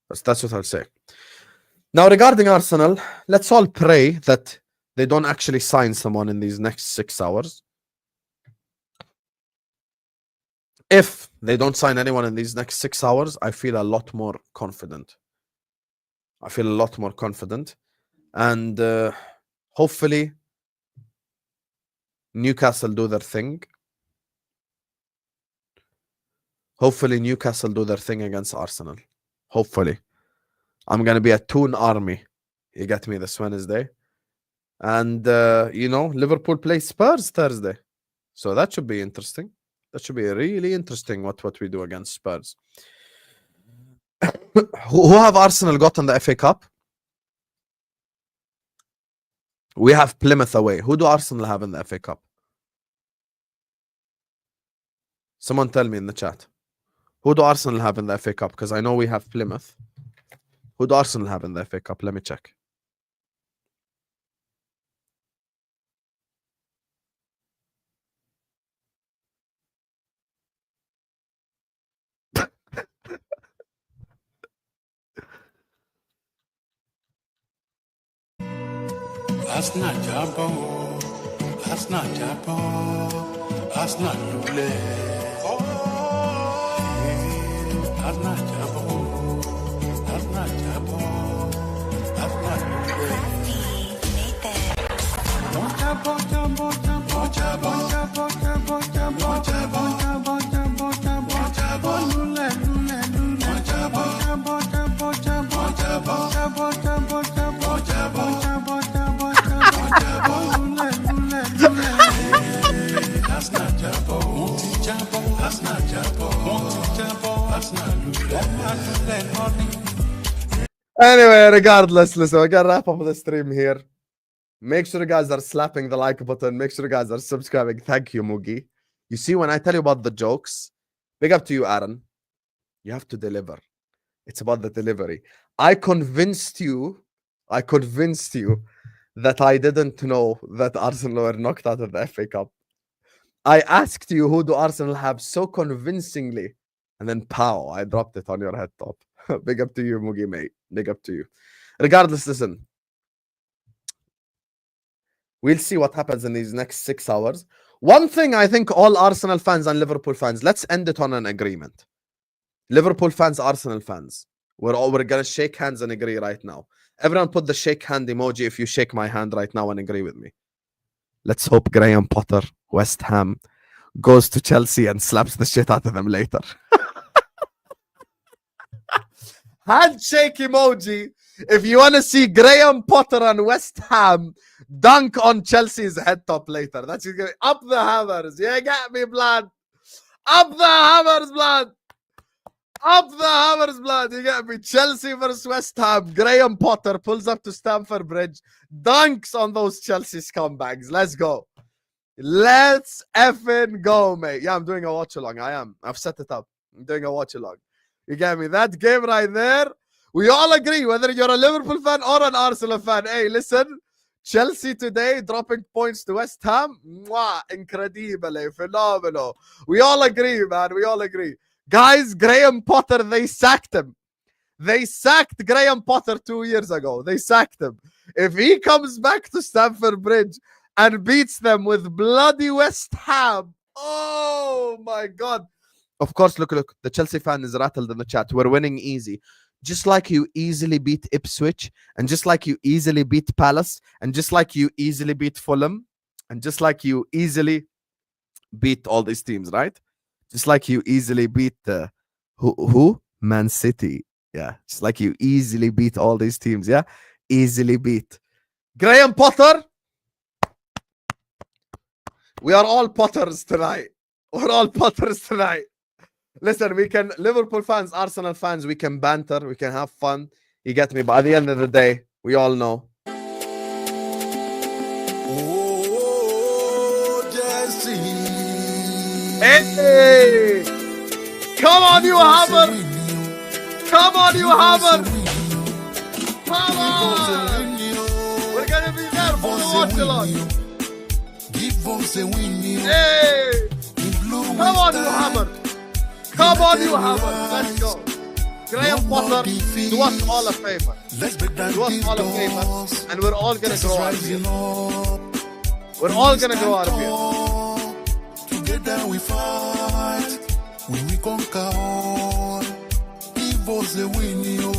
that's what I'll say. Now, regarding Arsenal, let's all pray that they don't actually sign someone in these next 6 hours. If they don't sign anyone in these next 6 hours, I feel a lot more confident. I feel a lot more confident. And hopefully Newcastle do their thing. Hopefully Newcastle do their thing against Arsenal. Hopefully. I'm going to be a Toon army. You get me this Wednesday. And, you know, Liverpool plays Spurs Thursday. So that should be interesting. That should be really interesting what we do against Spurs. Who have Arsenal got in the FA Cup? We have Plymouth away. Who do Arsenal have in the FA Cup? Someone tell me in the chat. Who do Arsenal have in the FA Cup? Because I know we have Plymouth. Who do Arsenal have in the FA Cup? Let me check. Arsenal jábọ̀, Arsenal jábọ̀, Arsenal lulẹ̀. Arsenal jábọ̀, Arsenal jábọ̀, Arsenal lulẹ̀. Wọ́n jábọ̀, jábọ̀, jábọ̀, jábọ̀, jábọ̀, jábọ̀, jábọ̀, jábọ̀, jábọ̀, jábọ̀, jábọ̀, jábọ̀, lulẹ̀, lulẹ̀, lulẹ̀. Wọ́n jábọ̀, jábọ̀, jábọ̀, jábọ̀, jábọ̀, jábọ̀, jábọ̀, jábọ̀, jábọ̀, jábọ̀, jábọ̀, jábọ̀, lulẹ̀, lulẹ̀, lulẹ̀. Arsenal jábọ̀, wọ́n ti jábọ̀, Arsenal jábọ̀, wọ́n ti jábọ̀, Arsenal lulẹ̀, wọ́n lulẹ̀ lọ́ní. Anyway, regardless, listen, we're gonna wrap up the stream here. Make sure you guys are slapping the like button. Make sure you guys are subscribing. Thank you, Mugi. You see, when I tell you about the jokes, big up to you, Aaron. You have to deliver. It's about the delivery. I convinced you that I didn't know that Arsenal were knocked out of the FA Cup. I asked you, who do Arsenal have, so convincingly, and then pow, I dropped it on your head top. Big up to you, Mugi, mate. Big up to you. Regardless, listen. We'll see what happens in these next 6 hours. One thing I think all Arsenal fans and Liverpool fans, let's end it on an agreement. Liverpool fans, Arsenal fans, we're going to shake hands and agree right now. Everyone put the shake hand emoji if you shake my hand right now and agree with me. Let's hope Graham Potter, West Ham, goes to Chelsea and slaps the shit out of them later. Handshake emoji if you want to see Graham Potter and West Ham dunk on Chelsea's head top later. That's going up the hammers. You get me, blood? Up the hammers, blood. Up the hammers, blood. You get me? Chelsea versus West Ham. Graham Potter pulls up to Stamford Bridge, dunks on those Chelsea scumbags. Let's go. Let's effing go, mate. Yeah, I'm doing a watch along. I am. I've set it up. I'm doing a watch along. You get me? That game right there. We all agree, whether you're a Liverpool fan or an Arsenal fan. Hey, listen. Chelsea today dropping points to West Ham. Mwah, incredible, phenomenal. We all agree, man. We all agree. Guys, Graham Potter, they sacked him. They sacked Graham Potter 2 years ago. They sacked him. If he comes back to Stamford Bridge and beats them with bloody West Ham, oh my God. Of course, look. The Chelsea fan is rattled in the chat. We're winning easy. Just like you easily beat Ipswich, and just like you easily beat Palace, and just like you easily beat Fulham, and just like you easily beat all these teams, right? Just like you easily beat who? Man City. Yeah, just like you easily beat all these teams, yeah? Easily beat. Graham Potter. We are all Potters tonight. We're all Potters tonight. Listen, we can, Liverpool fans, Arsenal fans, we can banter, we can have fun. You get me? But at the end of the day, we all know. Oh, Jesse. Hey! Come on, you Hammer! Come on, you Hammer! Come on! We're gonna be there for the watch along. Hey! Come on, you Hammer! Come on, you Hammer! Let's go! Graham Potter, do us all a favor. Do us all a favor, and we're all gonna grow out of here. We're all gonna grow out of here. Together we fight, we conquer all. Give us a win, yo.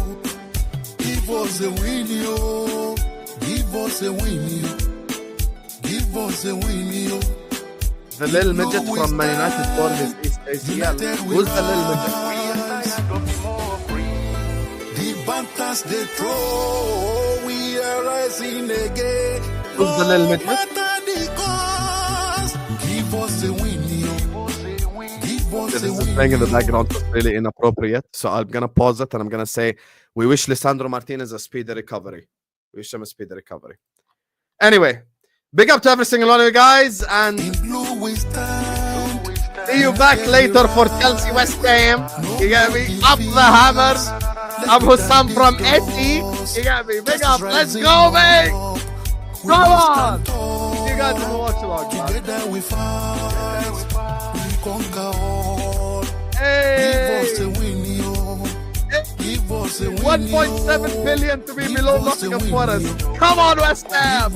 Give us a win, yo. Give us a win, yo. Give us a win, yo. The little midget from Man United for his ACL. Who's the little midget? The banters they throw, we are rising again. Who's the little midget? Give us a win, yo. Give us This a is win. playing in the background was really inappropriate. So I'm gonna pause it and I'm gonna say we wish Lisandro Martinez a speedy recovery. We wish him a speedy recovery. Anyway, big up to every single one of you guys, and see you back later for Chelsea West Ham. You get me? Up the hammers. I'm Husam from Eti. You get me? Big up. Let's go, mate. Come on. See you guys in the watch along. Together we fight, we conquer all. Hey. Give us a win, yo. Give us a win. 1.7 billion to be below Nottingham Forest. Come on, West Ham.